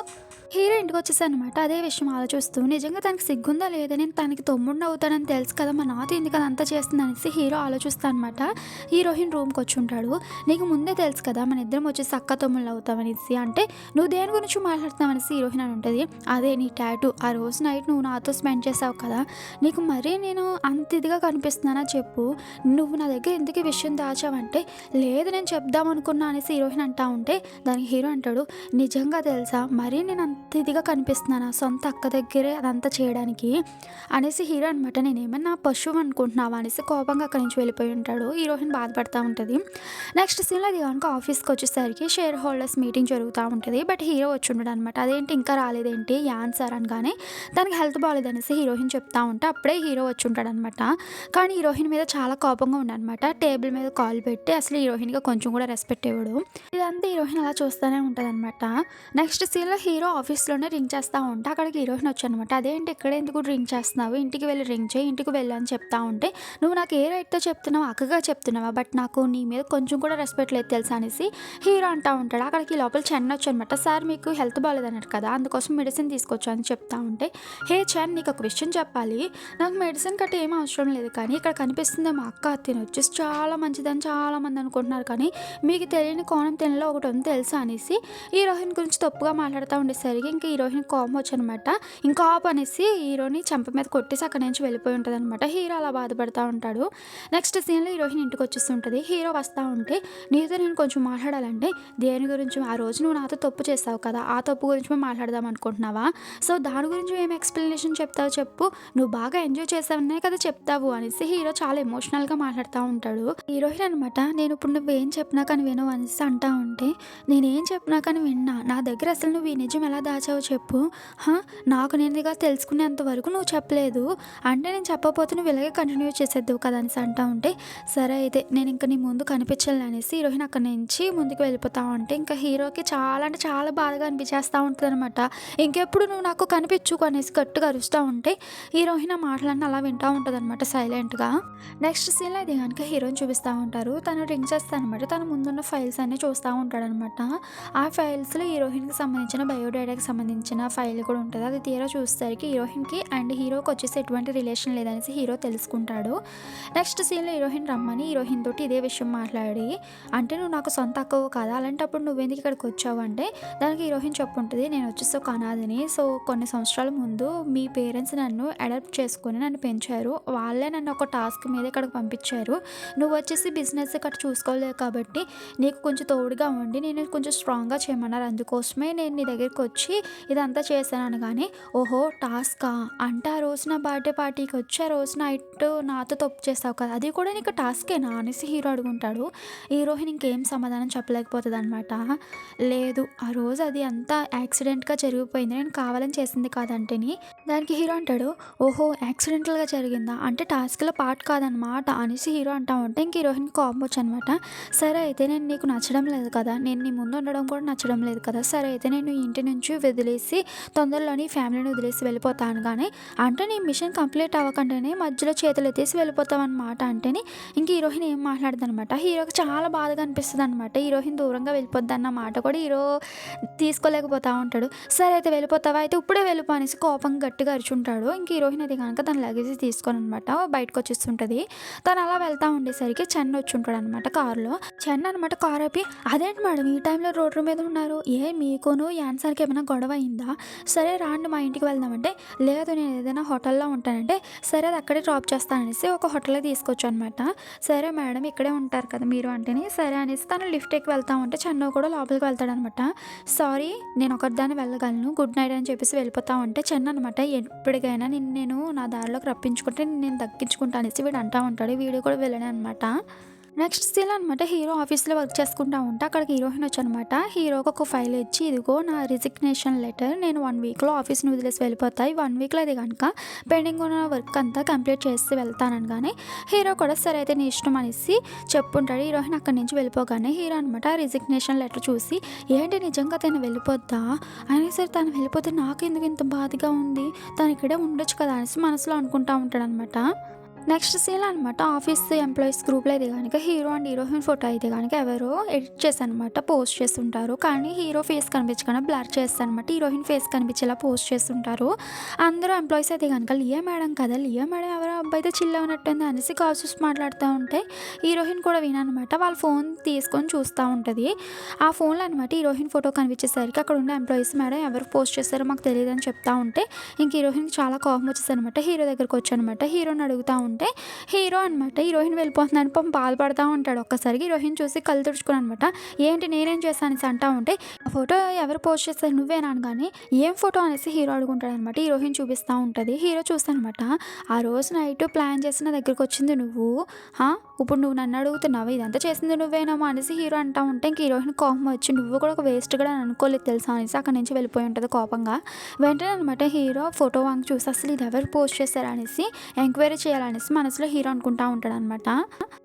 హీరో ఇంటికొచ్చేసానమాట అదే విషయం ఆలోచిస్తూ, నిజంగా తనకి సిగ్గుందా లేదా, నేను తనకి తమ్ముడిని అవుతానని తెలుసు కదా, మా నాతో ఎందుకు అదంతా చేస్తుంది అనేసి హీరో ఆలోచిస్తా అనమాట. హీరోయిన్ రూమ్కి వచ్చి ఉంటాడు. "నీకు ముందే తెలుసు కదా మన ఇద్దరం వచ్చేసి అక్క తమ్ముళ్ళు అవుతామనేసి" అంటే, "నువ్వు దేని గురించి మాట్లాడుతున్నావు" అనేసి హీరోయిన్ అని ఉంటుంది. "అదే నీ టాటూ, ఆ రోజు నైట్ నువ్వు నాతో స్పెండ్ చేసావు కదా, నీకు మరీ నేను అంత ఇదిగా కనిపిస్తున్నానా చెప్పు, నువ్వు నా దగ్గర ఎందుకు ఈ విషయం దాచావంటే" "లేదు నేను చెప్దాం అనుకున్నా" అనేసి హీరోయిన్ అంటా ఉంటే దానికి హీరో అంటాడు, "నిజంగా తెలుసా మరీ నేను అంత ఇదిగా కనిపిస్తున్నానా సొంత అక్క దగ్గరే అదంతా చేయడానికి" అనేసి హీరో అనమాట. "నేనేమన్నా పశువు అనుకుంటున్నావా" అనేసి కోపంగా అక్కడి నుంచి వెళ్ళిపోయి ఉంటాడు. హీరోయిన్ బాధపడతా ఉంటుంది. నెక్స్ట్ సీన్‌లో అది కనుక ఆఫీస్‌కి వచ్చేసరికి షేర్ హోల్డర్స్ మీటింగ్ జరుగుతూ ఉంటుంది. బట్ హీరో వచ్చి ఉండడు అనమాట. "అదేంటి ఇంకా రాలేదేంటి యాన్ సార్" అనగానే తనకి హెల్త్ బాగాలేదనేసి హీరోయిన్ చెప్తా ఉంటే అప్పుడే హీరో వచ్చి ఉంటాడనమాట. కానీ హీరోయిన్ మీద చాలా కోపంగా ఉండనమాట. టేబుల్ మీద కాలు పెట్టి అసలు హీరోయిన్‌గా కొంచెం కూడా రెస్పెక్ట్ ఇవ్వడు. ఇదంతా హీరోయిన్ అలా చూస్తూనే ఉంటదనమాట. నెక్స్ట్ సీన్‌లో హీరో ఆఫీస్‌లోనే డ్రింక్ చేస్తా ఉంటే అక్కడికి హీరోయిన్ వచ్చనమాట. "అదేంటి ఇక్కడ ఎందుకు డ్రింక్ చేస్తున్నావు, ఇంటికి వెళ్ళి డ్రింక్ చేయి, ఇంటికి వెళ్ళు" అని చెప్తా ఉంటే, "నువ్వు నాకు ఏ రైట్‌తో చెప్తున్నావు, అక్కగా చెప్తున్నావా, బట్ నాకు నీ మీద కొంచెం కూడా రెస్పెక్ట్ లేదు తెలుసా" అనేసి హీరో అంటా ఉంటాడు. అక్కడికి లోపల చెన్ వచ్చనమాట. "సార్ మీకు హెల్త్ బాగాలేదన్నారు కదా, అందుకోసం మెడిసిన్ తీసుకొచ్చా" అని చెప్తా ఉంటే, "హే చెన్ నీకు ఒక విషయం చెప్పాలి, నాకు మెడిసిన్ కట్ట ఏం అవసరం లేదు, కానీ ఇక్కడ కనిపిస్తుంది మా అక్క, తిని వచ్చేసి చాలా మంచిదని చాలామంది అనుకుంటున్నారు, కానీ మీకు తెలియని కోణం తినలో ఒకటి ఉంది తెలుసా" అనేసి హీరోయిన్ గురించి తప్పుగా మాట్లాడుతూ ఉండేసరికి ఇంకా హీరోయిన్ కోపం వచ్చనమాట. ఇంకా ఆప్ అనేసి హీరోని చెంప మీద కొట్టేసి అక్కడి నుంచి వెళ్ళిపోయి ఉంటుంది అనమాట. హీరో అలా బాధపడుతూ ఉంటాడు. నెక్స్ట్ సీన్‌లో హీరోయిన్ ఇంటికి వచ్చేస్తుంటుంది. హీరో వస్తూ ఉంటే, "నీతో నేను కొంచెం మాట్లాడాలంటే" "దేని గురించి, ఆ రోజు నువ్వు నాతో తప్పు చేస్తావు కదా, ఆ తప్పు గురించి మేము మాట్లాడదాం అనుకుంటున్నావా, సో దాని గురించి ఏం ఎక్స్ప్లెనేషన్ చెప్తావు చెప్పు, నువ్వు బాగా ఎంజాయ్ చేసావనే కదా చెప్తావు" అనేసి హీరో చాలా ఎమోషనల్గా మాట్లాడుతూ ఉంటాడు. హీరోయిన్ అనమాట, "నేను ఇప్పుడు నువ్వేం చెప్పినా కానీ వినవు" అనేసి అంటా ఉంటే, "నేనేం చెప్పినా కానీ విన్నా, నా దగ్గర అసలు నువ్వు ఈ నిజం ఎలా దాచావో చెప్పు, నాకు నేనుగా తెలుసుకునేంత వరకు నువ్వు చెప్పలేదు, అంటే నేను చెప్పకపోతే నువ్వు ఇలాగే కంటిన్యూ చేసేద్దావు కదా" అనేసి అంటా ఉంటే, "సరే అయితే నేను ఇంక నీ ముందు కనిపించాలి" అనేసి హీరోయిన్ అక్కడి నుంచి ముందుకు వెళ్ళిపోతా ఉంటే ఇంకా హీరోకి చాలా అంటే చాలా బాధగా అనిపించేస్తూ ఉంటుంది అనమాట. "ఇంకెప్పుడు నువ్వు నాకు కనిపించు" అనేసి గట్టిగా అరుస్తూ ఉంటే హీరోయిన్ ఆ మాటలన్నీ అలా వింటూ ఉంటుంది అనమాట సైలెంట్గా. నెక్స్ట్ సీన్లో ఇది కనుక హీరోయిన్ చూపిస్తూ ఉంటారు. తను రింగ్ చేస్తా అనమాట. తన ముందున్న ఫైల్స్ అన్నీ చూస్తూ ఉంటాడనమాట. ఆ ఫైల్స్లో హీరోయిన్కి సంబంధించిన బయోడేటాకి సంబంధించిన ఫైల్ కూడా ఉంటుంది. అది తీరా చూసేసరికి హీరోయిన్‌కి అండ్ హీరోకి వచ్చేసి ఎటువంటి రిలేషన్ లేదనేసి హీరో తెలుసుకుంటాడు. నెక్స్ట్ సీన్‌లో హీరోయిన్ రమ్మని హీరోయిన్ తోటి ఇదే విషయం మాట్లాడి, అంటే "నువ్వు నాకు సొంత అక్కవు కదా! అలాంటప్పుడు నువ్వెందుకు ఇక్కడికొచ్చావు" అంటే దానికి హీరోయిన్ చెప్పుంటది, "నేను వచ్చేసి ఒక అనాథని. సో, కొన్ని సంవత్సరాల ముందు మీ పేరెంట్స్ నన్ను అడాప్ట్ చేసుకొని నన్ను పెంచారు. వాళ్ళే నన్ను ఒక టాస్క్ మీద ఇక్కడికి పంపించారు. నువ్వు వచ్చేసి బిజినెస్ గట్రా చూసుకోలేవు కాబట్టి నీకు కొంచెం తోడుగా ఉండి నేను కొంచెం స్ట్రాంగ్‌గా చేయమన్నారు. అందుకోసమే నేను నీ దగ్గరికొచ్చి ఇదంతా చేశాను" అనగానే, "ఓహో! టాస్కా? అంటే ఆ రోజు నా బర్త్‌డే పార్టీకొచ్చి ఆ రోజు నైట్ నాతో తప్పు చేసావు కదా! అది కూడా నీకు టాస్కేనా?" అనేసి హీరో అడుగుంటాడు. హీరోయిన్ ఇంకేం సమాధానం చెప్పలేకపోతదనమాట. లేదు, ఆ రోజు అది అంతా యాక్సిడెంట్‌గా జరిగిపోయింది. నేను కావాలని చేసింది కాదంటేని. దానికి హీరో అంటాడు, "ఓహో! యాక్సిడెంటల్‌గా జరిగిందా? అంటే టాస్క్‌లో పార్ట్ కాదనమాట" అనేసి హీరో అంటా ఉంటే ఇంక హీరోయిన్‌కి కోపం వచ్చనమాట. "సరే అయితే నేను నీకు నచ్చడం లేదు కదా! నేను నీ ముందు ఉండడం కూడా నచ్చడం లేదు కదా! సరే అయితే నేను ఈ ఇంటి నుంచి వదిలేసి తొందరలోనే ఈ ఫ్యామిలీని వదిలేసి వెళ్ళిపోతా" అనగానే, "అంటే నీ మిషన్ కంప్లీట్ అవ్వకుండానే మధ్యలో చేతులెత్తేసి వెళ్ళిపోతావనమాట" అంటేని ఇంక హీరోయిన్ ఏం మాట్లాడదనమాట. హీరోకి చాలా బాధగా అనిపిస్తదనమాట. హీరోయిన్ దూరంగా వెళ్ళిపోద్దన్న మాట కూడా హీరో తీసుకోలేకపోతా ఉంటాడు. "సరే అయితే వెళ్ళిపోతావా? అయితే ఇప్పుడే వెళ్ళిపో" అనేసి కోపంగా గట్టిగా అరిచుంటాడు. ఇంక హీరోయిన్ అయితే గనక తన లగేజ్ తీసుకోననమాట బయటకొచ్చేస్తుంటది. తను అలా వెళ్తా ఉండేసరికి చెన్ వచ్చుంటాడనమాట కారులో. చెన్ అనమాట కారు ఆపి, "అదేంటి మేడం ఈ టైంలో రోడ్డు మీద ఉన్నారు? మీకును యాన్సర్‌కి ఏమైనా గొడవ అయిందా? సరే రాండి మా ఇంటికి వెళ్దాం" అంటే, "లేదు నేను ఏదైనా హోటల్‌లో ఉంటానంటే" సరే అది అక్కడే డ్రాప్ చేస్తాననేసి ఒక హోటల్‌కి తీసుకొచ్చనమాట. "సరే మేడం ఇక్కడే ఉంటారు కదా మీరు" అంటేని సరే అనేసి తను లిఫ్ట్ ఎక్కి వెళ్తా ఉంటే చెన్ను కూడా లోపలికి వెళ్తాడనమాట. "సారీ నేను ఒకదాన్ని వెళ్ళగలను. గుడ్ నైట్" అని చెప్పేసి వెళ్ళిపోతా ఉంటే చెన్ అనమాట, "ఎప్పటికైనా నిన్ను నేను నా దారిలోకి రప్పించుకుంటే నిన్ను నేను దక్కించుకుంటా" అనేసి వీడు అంటా ఉంటాడు. వీడు కూడా విలనే అనమాట. నెక్స్ట్ సీన్ అనమాట హీరో ఆఫీస్‌లో వర్క్ చేసుకుంటా ఉంటే అక్కడికి హీరోయిన్ వచ్చనమాట. హీరోకి ఒక ఫైల్ ఇచ్చి, "ఇదిగో నా రిజిగ్నేషన్ లెటర్. నేను 1 వీక్‌లో ఆఫీస్‌ని వదిలేసి వెళ్ళిపోతా. ఈ 1 వీక్‌లో అది గనక పెండింగ్ ఉన్న వర్క్ అంతా కంప్లీట్ చేసి వెళ్తాననగానే" హీరో కూడా సరే అయితే నీ ఇష్టం అనేసి చెప్పుంటాడు. హీరోయిన్ అక్కడి నుంచి వెళ్ళిపోగానే హీరో అనమాట ఆ రిజిగ్నేషన్ లెటర్ చూసి, "ఏంటి నిజంగా తను వెళ్ళిపోద్దా?" అనేసరి తను వెళ్ళిపోతే నాకెందుకు ఇంత బాధగా ఉంది? తను ఇక్కడే ఉండొచ్చు కదా అనేసి మనసులో అనుకుంటా ఉంటాడనమాట. నెక్స్ట్ సీన్ అనమాట ఆఫీస్ ఎంప్లాయీస్ గ్రూప్‌లో అయితే గనక హీరో అండ్ హీరోయిన్ ఫోటో అయితే గనక ఎవరో ఎడిట్ చేసనమాట పోస్ట్ చేసుంటారు. కానీ హీరో ఫేస్ కనిపించకుండా బ్లర్ చేస్తారనమాట. హీరోయిన్ ఫేస్ కనిపించేలా పోస్ట్ చేసుంటారు. అందరూ ఎంప్లాయీస్ అయితే గనక లియా మేడం కదా! లియా మేడం ఎవరో అబ్బాయితో చిల్ అవునట్టుంది అనేసి కాల్స్ మాట్లాడుతూ ఉంటే హీరోయిన్ కూడా విననమాట వాళ్ళ ఫోన్ తీసుకొని చూస్తూ ఉంటది. ఆ ఫోన్‌లో అనమాట హీరోయిన్ ఫోటో కనిపించేసరికి అక్కడ ఉన్న ఎంప్లాయీస్ మేడం ఎవరు పోస్ట్ చేశారో మాకు తెలీదని చెప్తా ఉంటే ఇంక హీరోయిన్‌కి చాలా కోపం వచ్చేసనమాట. హీరో దగ్గరికొచ్చనమాట. హీరోని అడుగుతా ఉంటే హీరో అనమాట హీరోయిన్ వెళ్ళిపోతుందని పాపం బాధపడతా ఉంటాడు. ఒక్కసారిగా హీరోయిన్ చూసి కళ్ళు తుడుచుకొని అనమాట, "ఏంటి నేనేం చేశాను" అనేసి అంటా ఉంటే, "ఆ ఫోటో ఎవరు పోస్ట్ చేశారు నువ్వేనా" అనగానే, "ఏం ఫోటో" అనేసి హీరో అడుగుంటాడనమాట. హీరోయిన్ చూపిస్తా ఉంటది. హీరో చూస్తానమాట, "ఆ రోజు నైట్ ప్లాన్ చేసి నా దగ్గరకొచ్చింది నువ్వు. హా! ఇప్పుడు నువ్వు నన్ను అడుగుతున్నావా ఇదంతా చేసింది నువ్వేనేమో" అనేసి హీరో అంటా ఉంటే ఇంక హీరోయిన్ కోపం వచ్చి, "నువ్వు కూడా ఒక వేస్ట్ కూడా అని అనుకోలేదు తెలుసా" అనేసి అక్కడి నుంచి వెళ్ళిపోయి ఉంటది కోపంగా. వెంటనే అనమాట హీరో ఫోటో వంక చూసి అసలు ఇది ఎవరు పోస్ట్ చేశారు అనేసి ఎంక్వైరీ చేయాలనేసి మనసులో హీరో అనుకుంటా ఉంటాడనమాట.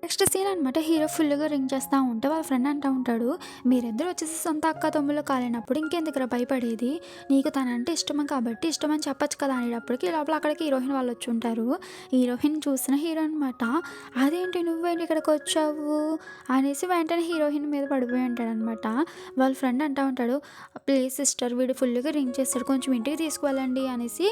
నెక్స్ట్ సీన్ అనమాట హీరో ఫుల్‌గా రింగ్ చేస్తా ఉంటే వాళ్ళ ఫ్రెండ్ అంటా ఉంటాడు, "మీరిద్దరూ వచ్చేసి సొంత అక్క తమ్ముళ్ళు కాలేనప్పుడు ఇంకెందుకురా భయపడేది? నీకు తనంటే ఇష్టమే కాబట్టి ఇష్టమని చెప్పొచ్చు కదా" అనేటప్పటికి లోపల అక్కడికి హీరోయిన్ వాళ్ళు వచ్చుంటారు. హీరోయిన్ చూసిన హీరో అనమాట, "అదేంటి నువ్వేంటి ఇక్కడికొచ్చావు" అనేసి వెంటనే హీరోయిన్ మీద పడిపోయి ఉంటాడనమాట. వాళ్ళ ఫ్రెండ్ అంటా ఉంటాడు, "ప్లీజ్ సిస్టర్ వీడు ఫుల్‌గా రింగ్ చేస్తాడు కొంచెం ఇంటికి తీసుకువెళ్ళండి" అనేసి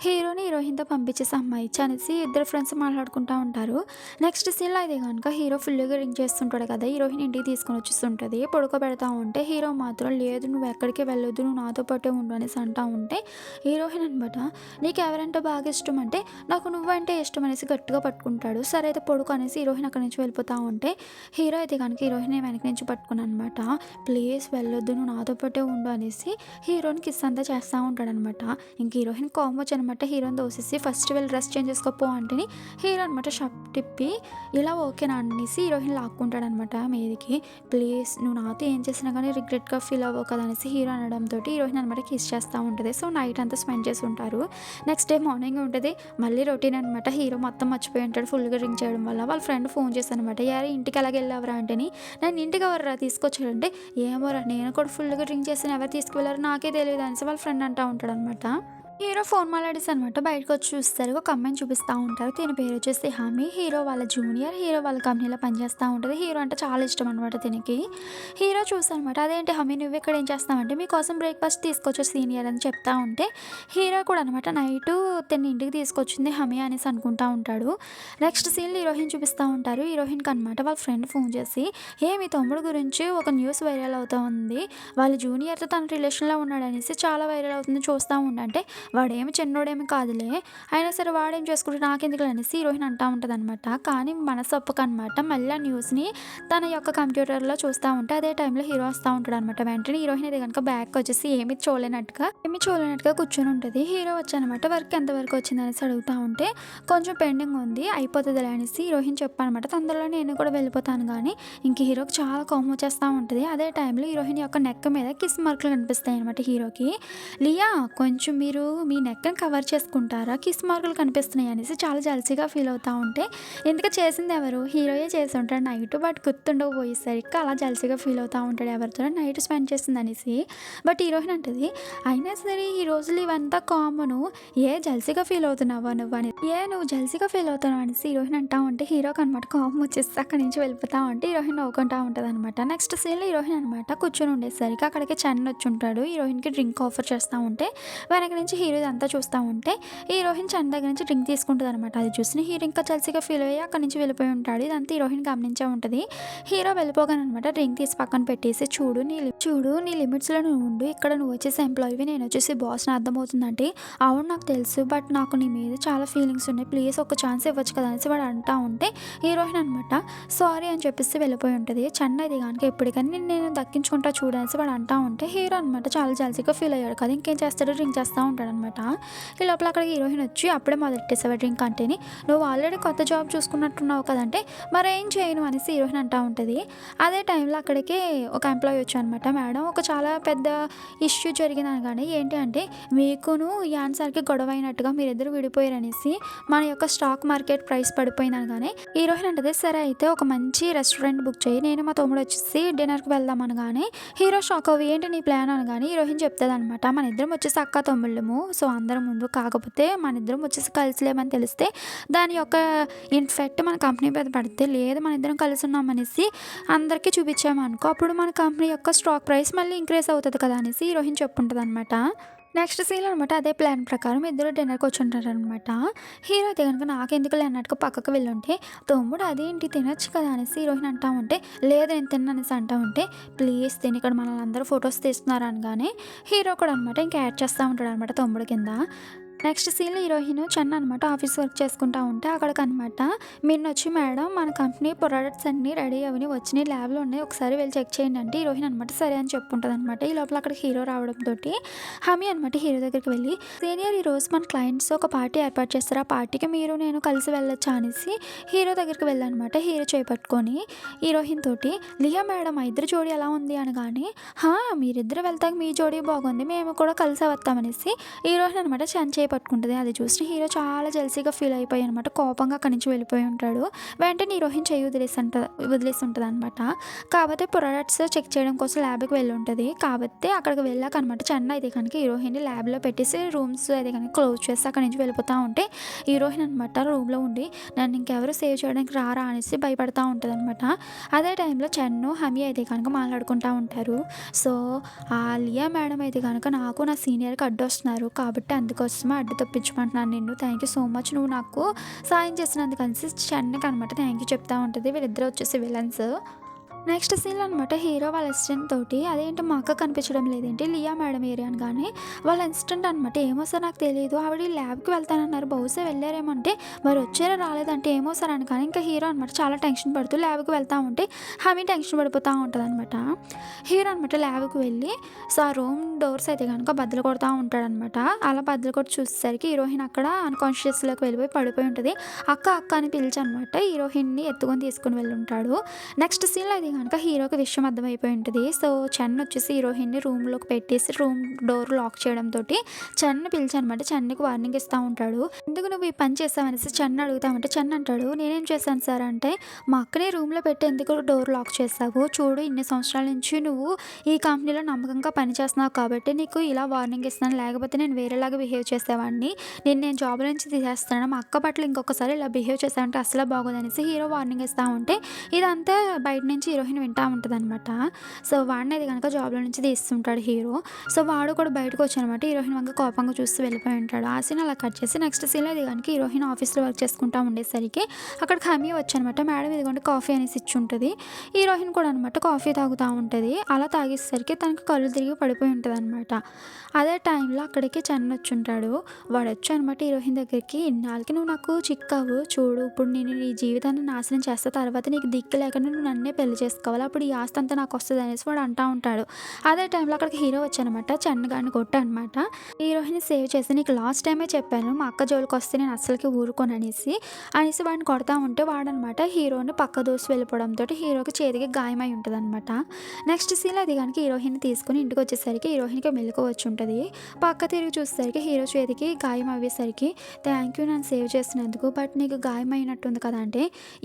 హీరోని హీరోయిన్‌తో పంపించేసి అమ్మాయిచ్చి అనేసి ఇద్దరు ఫ్రెండ్స్ మాట్లాడుకుంటా ఉంటారు. నెక్స్ట్ సీన్‌లో అయితే గనుక హీరో ఫుల్‌గా రింగ్ చేస్తుంటాడు కదా! హీరోయిన్ ఇంటికి తీసుకొని వచ్చేస్తుంటది. పడుకోబెడతా ఉంటే హీరో మాత్రం, "లేదు నువ్వు ఎక్కడికి వెళ్ళొద్దు. నువ్వు నాతో పాటే ఉండు" అనేసి అంటా ఉంటే హీరోయిన్ అనమాట, "నీకెవరంటే బాగా ఇష్టం" అంటే, "నాకు నువ్వంటే ఇష్టం" అనేసి గట్టిగా పట్టుకుంటాడు. సరే అయితే పడుకో అనేసి హీరోయిన్ అక్కడి నుంచి వెళ్ళిపోతా ఉంటే హీరో అయితే గనుక హీరోయిన్ వెనక నుంచి పట్టుకుననమాట, "ప్లీజ్ వెళ్ళొద్దు నువ్వు నాతో పాటే ఉండు" అనేసి హీరోని కిస్ అంతా చేస్తా ఉంటాడనమాట. ఇంక హీరోయిన్ కోపం వచ్చనమాట హీరోని తోసేసి, "ఫస్ట్ వెళ్ళి డ్రెస్ చేంజ్ చేసుకోపో" అంటేని హీరో అనమాట షర్ట్ తిప్పి, "ఇలా ఓకేనా" అనేసి హీరోయిన్ లాక్కుంటాడనమాట మీదికి. "ప్లీజ్ నువ్వు నాతో ఏం చేసినా కానీ రిగ్రెట్‌గా ఫీల్ అవ్వవు కదా" అనేసి హీరో అనడంతో హీరోయిన్ అనమాట కిస్ చేస్తూ ఉంటుంది. సో నైట్ అంతా స్పెండ్ చేసి ఉంటారు. నెక్స్ట్ డే మార్నింగ్ ఉంటది. మళ్ళీ రొటీన్ అనమాట. హీరో మొత్తం మర్చిపోయి ఉంటాడు ఫుల్‌గా డ్రింక్ చేయడం వల్ల. వాళ్ళ ఫ్రెండ్ ఫోన్ చేశానమాట, "యారే ఇంటికి ఎలాగెళ్ళావురా" అంటేని, "నన్ను ఇంటికి ఎవర్రా తీసుకొచ్చాడంటే" "ఏమోరా నేను కూడా ఫుల్‌గా డ్రింక్ చేశాను ఎవరు తీసుకువెళ్లారో నాకే తెలియదు" అనేసి వాళ్ళ ఫ్రెండ్ అంటా ఉంటాడనమాట. హీరో ఫోన్ మాట్లాడేసి అనమాట బయటకొచ్చి చూస్తారు. ఒక అమ్మాయిని చూపిస్తా ఉంటారు. తిన పేరొచ్చేసి హామీ. హీరో వాళ్ళ జూనియర్. హీరో వాళ్ళ కంపెనీలో పనిచేస్తా ఉంటది. హీరో అంటే చాలా ఇష్టం అనమాట తినకి. హీరో చూసనమాట అదేంటి హమీ నువ్విక్కడ ఏం చేస్తున్నావంటే మీకోసం బ్రేక్‌ఫాస్ట్ తీసుకొచ్చా సీనియర్ అని చెప్తా ఉంటే, హీరో కూడా అనమాట నైటు తిన్ని ఇంటికి తీసుకొచ్చింది హమీ అనేసి అనుకుంటా ఉంటాడు. నెక్స్ట్ సీన్‌లో హీరోయిన్ చూపిస్తా ఉంటారు. హీరోయిన్‌కనమాట వాళ్ళ ఫ్రెండ్ ఫోన్ చేసి, "ఏ మీ తమ్ముడు గురించి ఒక న్యూస్ వైరల్ అవుతా ఉంది. వాళ్ళ జూనియర్‌తో తన రిలేషన్‌లో ఉన్నాడనేసి చాలా వైరల్ అవుతుంది చూస్తా ఉండు" అంటే వాడేమి చిన్నోడేమి కాదులే. అయినా సరే వాడేం చేసుకుంటే నాకెందుకులే అనేసి హీరోయిన్ అంటా ఉంటదనమాట. కానీ మనసు ఒప్పకనమాట మళ్ళీ ఆ న్యూస్‌ని తన యొక్క కంప్యూటర్‌లో చూస్తా ఉంటే అదే టైంలో హీరో వస్తా ఉంటాడనమాట. వెంటనే హీరోయిన్ అయితే గనుక బ్యాక్‌కొచ్చేసి ఏమి చూడలేనట్టుగా కూర్చొని ఉంటది. హీరో వచ్చనమాట వర్క్ ఎంత వరకు వచ్చిందనేసి అడుగుతా ఉంటే, కొంచెం పెండింగ్ ఉంది అయిపోతదిలే అనేసి హీరోయిన్ చెప్పనమాట. తొందరలో నేను కూడా వెళ్ళిపోతాను గానీ ఇంక హీరోకి చాలా కోపం వచ్చేస్తా ఉంటది. అదే టైంలో హీరోయిన్ యొక్క నెక్ మీద కిస్ మార్కులు కనిపిస్తాయనమాట హీరోకి. లియా కొంచెం మీరు మీ నెక్‌ని కవర్ చేసుకుంటారా? కిస్ మార్కులు కనిపిస్తున్నాయి అనేసి చాలా జెలసీగా ఫీల్ అవుతా ఉంటే, ఇంతకి చేసిందెవరు? హీరోయే చేసుంటాడు నైటు. బట్ గుర్తుండకపోయేసరికి అలా జెలసీగా ఫీల్ అవుతా ఉంటాడు ఎవరితోనో నైట్ స్పెండ్ చేసిందనేసి. బట్ హీరోయిన్ అంటది, "అయినా సరే ఈ రోజులు ఇవంతా కామను. జెలసీగా ఫీల్ అవుతున్నావా నువ్వు" అని. నువ్వు జెలసీగా ఫీల్ అవుతున్నావు" అనేసి హీరోయిన్ అంటా ఉంటే హీరోకనమాట కోపం వచ్చేసి అక్కడి నుంచి వెళ్ళిపోతా ఉంటే హీరోయిన్ నవ్వుకుంటా ఉంటదనమాట. నెక్స్ట్ సీన్‌లో హీరోయిన్ అనమాట కూర్చొని ఉండేసరికి అక్కడికి చరణ్ వచ్చుంటాడు. హీరోయిన్‌కి డ్రింక్ ఆఫర్ చేస్తా ఉంటే వెనక నుంచి హీరో ఇదంతా చూస్తా ఉంటే హీరోయిన్ చరణ్ దగ్గర నుంచి డ్రింక్ తీసుకుంటదనమాట. అది చూసిన హీరో ఇంకా జెలసీగా ఫీల్ అయ్యి అక్కడి నుంచి వెళ్ళిపోయి ఉంటాడు. ఇదంతా హీరోయిన్ గమనించే ఉంటది. హీరో వెళ్ళిపోగాననమాట డ్రింక్ తీసి పక్కన పెట్టేసి చూడు నీ లిమిట్స్‌లో నువ్వు ఉండు. ఇక్కడ నువ్వు వచ్చేసి ఎంప్లాయీవి నేను వచ్చేసి బాస్‌ని అర్థమవుతుందంటే, అవును నాకు తెలుసు. బట్ నాకు నీ మీద చాలా ఫీలింగ్స్ ఉన్నాయి. ప్లీజ్ ఒక ఛాన్స్ ఇవ్వచ్చు కదా అనేసి వాడు అంటా ఉంటే హీరోయిన్ అనమాట సారీ అని చెప్పేసి వెళ్ళిపోయి ఉంటది. చరణ్ అయితే గనుక ఎప్పటికని నేను దక్కించుకుంటా చూడు అనేసి వాడు అంటా ఉంటే హీరో అనమాట చాలా జెలసీగా ఫీల్ అయ్యాడు కదా! ఇంకేం చేస్తాడు డ్రింక్ చేస్తా ఉంటాడనమాట. ఈ లోపల అక్కడికి హీరోయిన్ వచ్చి అప్పుడే మొదలెట్టేసావా డ్రింక్ అంటేని, నువ్వు ఆల్రెడీ కొత్త జాబ్ చూసుకున్నట్టున్నావు కదంటే మరేం చేయను అనేసి హీరోయిన్ అంటా ఉంటది. అదే టైంలో అక్కడికి ఒక ఎంప్లాయీ వచ్చానమాట. మేడం ఒక చాలా పెద్ద ఇష్యూ జరిగింది అనగానే ఏంటి అంటే మీకును యాన్సర్‌కి గొడవ అయినట్టుగా మీరిద్దరు విడిపోయారనేసి మన యొక్క స్టాక్ మార్కెట్ ప్రైస్ పడిపోయింది అనగానే హీరోయిన్ అంటది, సరే అయితే ఒక మంచి రెస్టారెంట్ బుక్ చేయి నేను మా తమ్ముడు వచ్చేసి డిన్నర్‌కి వెళ్దాం అనగానే హీరో షాక్ అవ్వి ఏంటి నీ ప్లాన్ అనగానే హీరోయిన్ చెప్తదనమాట మన ఇద్దరం వచ్చేసి అక్కా తమ్ముళ్ళము. సో అందరి ముందు కాకపోతే మన ఇద్దరం వచ్చేసి కలిసి లేమని తెలిస్తే దాని యొక్క ఇన్ఫెక్ట్ మన కంపెనీ మీద పడితే లేదు మన ఇద్దరం కలిసి ఉన్నామనేసి అందరికీ చూపించామనుకో అప్పుడు మన కంపెనీ యొక్క స్టాక్ ప్రైస్ మళ్ళీ ఇంక్రీజ్ అవుతది కదా అనేసి హీరోయిన్ చెప్పుంటదనమాట. నెక్స్ట్ సీన్‌లో అనమాట అదే ప్లాన్ ప్రకారం ఇద్దరు డిన్నర్‌కి కూర్చుంటారనమాట. హీరో అయితే గనుక నాకెందుకులే అన్నట్టుగా పక్కకు వెళ్ళుంటే, తమ్ముడు అదేంటి తినొచ్చు కదా అనేసి హీరోయిన్ అంటా ఉంటే, లేదు నేను తినను అనేసి అంటా ఉంటే, ప్లీజ్ తిను ఇక్కడ మనల్ని అందరూ ఫోటోస్ తీస్తున్నారు అనగానే హీరో కూడా అనమాట ఇంకా యాడ్ చేస్తా ఉంటాడనమాట తమ్ముడు కింద. నెక్స్ట్ సీన్‌లో హీరోయిన్ చెన్న అనమాట ఆఫీస్ వర్క్ చేసుకుంటా ఉంటే అక్కడికనమాట మిన్నొచ్చి మేడం మన కంపెనీ ప్రొడక్ట్స్ అన్నీ రెడీ అవన్నీ వచ్చినాయి ల్యాబ్‌లో ఉన్నాయి ఒకసారి వెళ్ళి చెక్ చేయండి అంటే హీరోయిన్ అనమాట సరే అని చెప్పుంటదనమాట. ఈ లోపల అక్కడికి హీరో రావడంతోటి హమీ అనమాట హీరో దగ్గరికి వెళ్ళి సీనియర్ ఈరోజు మన క్లయింట్స్ ఒక పార్టీ ఏర్పాటు చేస్తారు. ఆ పార్టీకి మీరు నేను కలిసి వెళ్ళొచ్చా అనేసి హీరో దగ్గరికి వెళ్ళనమాట. హీరో చేపట్టుకొని హీరోయిన్ తోటి లియా మేడం ఆ ఇద్దరు జోడీ ఎలా ఉంది అనగానే మీరిద్దరు వెళ్తాక మీ జోడీ బాగుంది మేము కూడా కలిసే వస్తామనేసి హీరోయిన్ అనమాట చెన్ పట్టుకుంటది. అది చూసిన హీరో చాలా జెలసీగా ఫీల్ అయిపోయి అనమాట కోపంగా అక్కడి నుంచి వెళ్ళిపోయి ఉంటాడు. వెంటనే హీరోయిన్ చెయ్యి వదిలేసి ఉంటదనమాట. కాకపోతే ప్రొడక్ట్స్ చెక్ చేయడం కోసం ల్యాబ్‌కి వెళ్ళి ఉంటది. కాకపోతే అక్కడికి వెళ్ళాక అనమాట చెన్న అయితే కనుక హీరోయిన్‌ని ల్యాబ్‌లో పెట్టేసి రూమ్స్ అయితే కనుక క్లోజ్ చేసి అక్కడి నుంచి వెళ్ళిపోతా ఉంటే హీరోయిన్ అనమాట రూమ్‌లో ఉండి నన్ను ఇంకెవరు సేవ్ చేయడానికి రారా అనేసి భయపడతా ఉంటదనమాట. అదే టైంలో చెన్ను, హమీ అయితే కనుక మాట్లాడుకుంటా ఉంటారు. సో ఆ లియా మేడం అయితే కనుక నాకు నా సీనియర్‌కి అడ్డొస్తున్నారు కాబట్టి అందుకోసమే అడ్డు తప్పించమంటున్నాను నిన్ను. థ్యాంక్ యూ సో మచ్ నువ్వు నాకు సాయం చేసినందుకు అనేసి చెన్నకి అనమాట థ్యాంక్ యూ చెప్తా ఉంటది. వీళ్ళిద్దరూ వచ్చేసి విలన్స్. నెక్స్ట్ సీన్‌లో అనమాట హీరో వాళ్ళ అసిస్టెంట్ తోటి అదేంటి మా అక్క కనిపించడం లేదేంటి లియా మేడం ఏరియా అనగానే వాళ్ళ అసిస్టెంట్ అనమాట ఏమో సార్ నాకు తెలియదు ఆవిడ ల్యాబ్‌కి వెళ్తానన్నారు బహుశా వెళ్ళారేమో అంటే మరి వచ్చారో రాలేదంటే ఏమో సార్ అనగానే ఇంకా హీరో అనమాట చాలా టెన్షన్ పడుతూ ల్యాబ్‌కి వెళ్తా ఉంటే హమీ టెన్షన్ పడిపోతూ ఉంటదనమాట. హీరో అనమాట ల్యాబ్‌కి వెళ్ళి సో ఆ రూమ్ డోర్స్ అయితే కనుక బద్దలు కొడతా ఉంటాడనమాట. అలా బద్దలు కొట్టి చూసేసరికి హీరోయిన్ అక్కడ అన్‌కాన్షియస్‌లోకి వెళ్ళిపోయి పడిపోయి ఉంటది. అక్క అక్క అని పిలిచి అనమాట హీరోయిన్‌ని ఎత్తుకొని తీసుకొని వెళ్ళి ఉంటాడు. నెక్స్ట్ సీన్‌లో అయితే గనుక హీరోకి విషయం అర్థమైపోయి ఉంటది. సో, చన్ వచ్చేసి హీరోయిన్‌ని రూమ్‌లోకి పెట్టేసి room door lock చేయడంతోటి Channi పిలిచనమాట. చన్‌కి warning ఇస్తా ఉంటాడు. "ఎందుకు నువ్వు ఈ పని చేశావనేసి" చన్ అడుగుతా ఉంటే చన్ అంటాడు, "నేనేం చేశాను సార్" అంటే, "మా అక్కని రూమ్‌లో పెట్టి ఎందుకు డోర్ లాక్ చేశావు? చూడు ఇన్ని సంవత్సరాల నుంచి నువ్వు ఈ కంపెనీలో నమ్మకంగా పనిచేస్తున్నావు కాబట్టి నీకు ఇలా వార్నింగ్ ఇస్తున్నాను. లేకపోతే నేను వేరేలాగా బిహేవ్ చేసేవాడిని. నేను జాబ్‌లో నుంచి తీసేస్తున్నాను. మా అక్క పట్ల ఇంకొకసారి ఇలా బిహేవ్ చేశావంటే అస్సలు బాగోదనేసి" హీరో వార్నింగ్ ఇస్తా ఉంటే ఇదంతా బయట నుంచి హీరోయిన్ వింటా ఉంటదనమాట. సో, వాడినైతే గనక జాబ్‌లో నుంచి తీస్తుంటాడు హీరో. సో, వాడు కూడా బయటకొచ్చానమాట హీరోయిన్ వంక కోపంగా చూస్తూ వెళ్ళిపోయి ఉంటాడు. ఆ సీన్ అలా కట్ చేసి నెక్స్ట్ సీన్‌లో ఇది గనుక హీరోయిన్ ఆఫీస్‌లో వర్క్ చేసుకుంటా ఉండేసరికి అక్కడికి హమీ వచ్చనమాట. మేడం ఇదిగోండి కాఫీ అనేసి ఇచ్చుంటది. హీరోయిన్ కూడా అనమాట కాఫీ తాగుతా ఉంటది. అలా తాగేసరికి తనకి కళ్ళు తిరిగి పడిపోయి ఉంటదనమాట. అదే టైంలో అక్కడికి చన్ వచ్చుంటాడు. వాడొచ్చి అనమాట హీరోయిన్ దగ్గరికి, "ఇన్నాళ్ళకి నువ్వు నాకు చిక్కావు. చూడు ఇప్పుడు నేను నీ జీవితాన్ని నాశనం చేస్తా. తర్వాత నీకు దిక్కు లేకుండా నువ్వు నన్నే పెళ్లి చేసుకోవాలి. అప్పుడు ఈ ఆస్తి అంతా నాకొస్తది" అనేసి వాడు అంటా ఉంటాడు. అదే టైంలో అక్కడికి హీరో వచ్చానమాట. చన్ గాడిని కొట్టనమాట. హీరోయిన్‌ని సేవ్ చేసి, "నీకు లాస్ట్ టైమే చెప్పాను మా అక్క జోలికొస్తే నేను అస్సలకి ఊరుకోననేసి" వాడిని కొడతా ఉంటే వాడనమాట హీరోని పక్క దూసి వెళ్ళిపోవడంతోటి హీరోకి చేతికి గాయమై ఉంటదనమాట. నెక్స్ట్ సీన్‌లో అది గనుక హీరోయిన్‌ని తీసుకొని ఇంటికొచ్చేసరికి హీరోయిన్‌కి మెలుకువ వచ్చుంటది. పక్క తిరిగి చూసేసరికి హీరో చేతికి గాయం అయ్యేసరికి, "థ్యాంక్ యూ నన్ను సేవ్ చేసినందుకు. బట్ నీకు గాయమైనట్టుంది కదా" అంటే,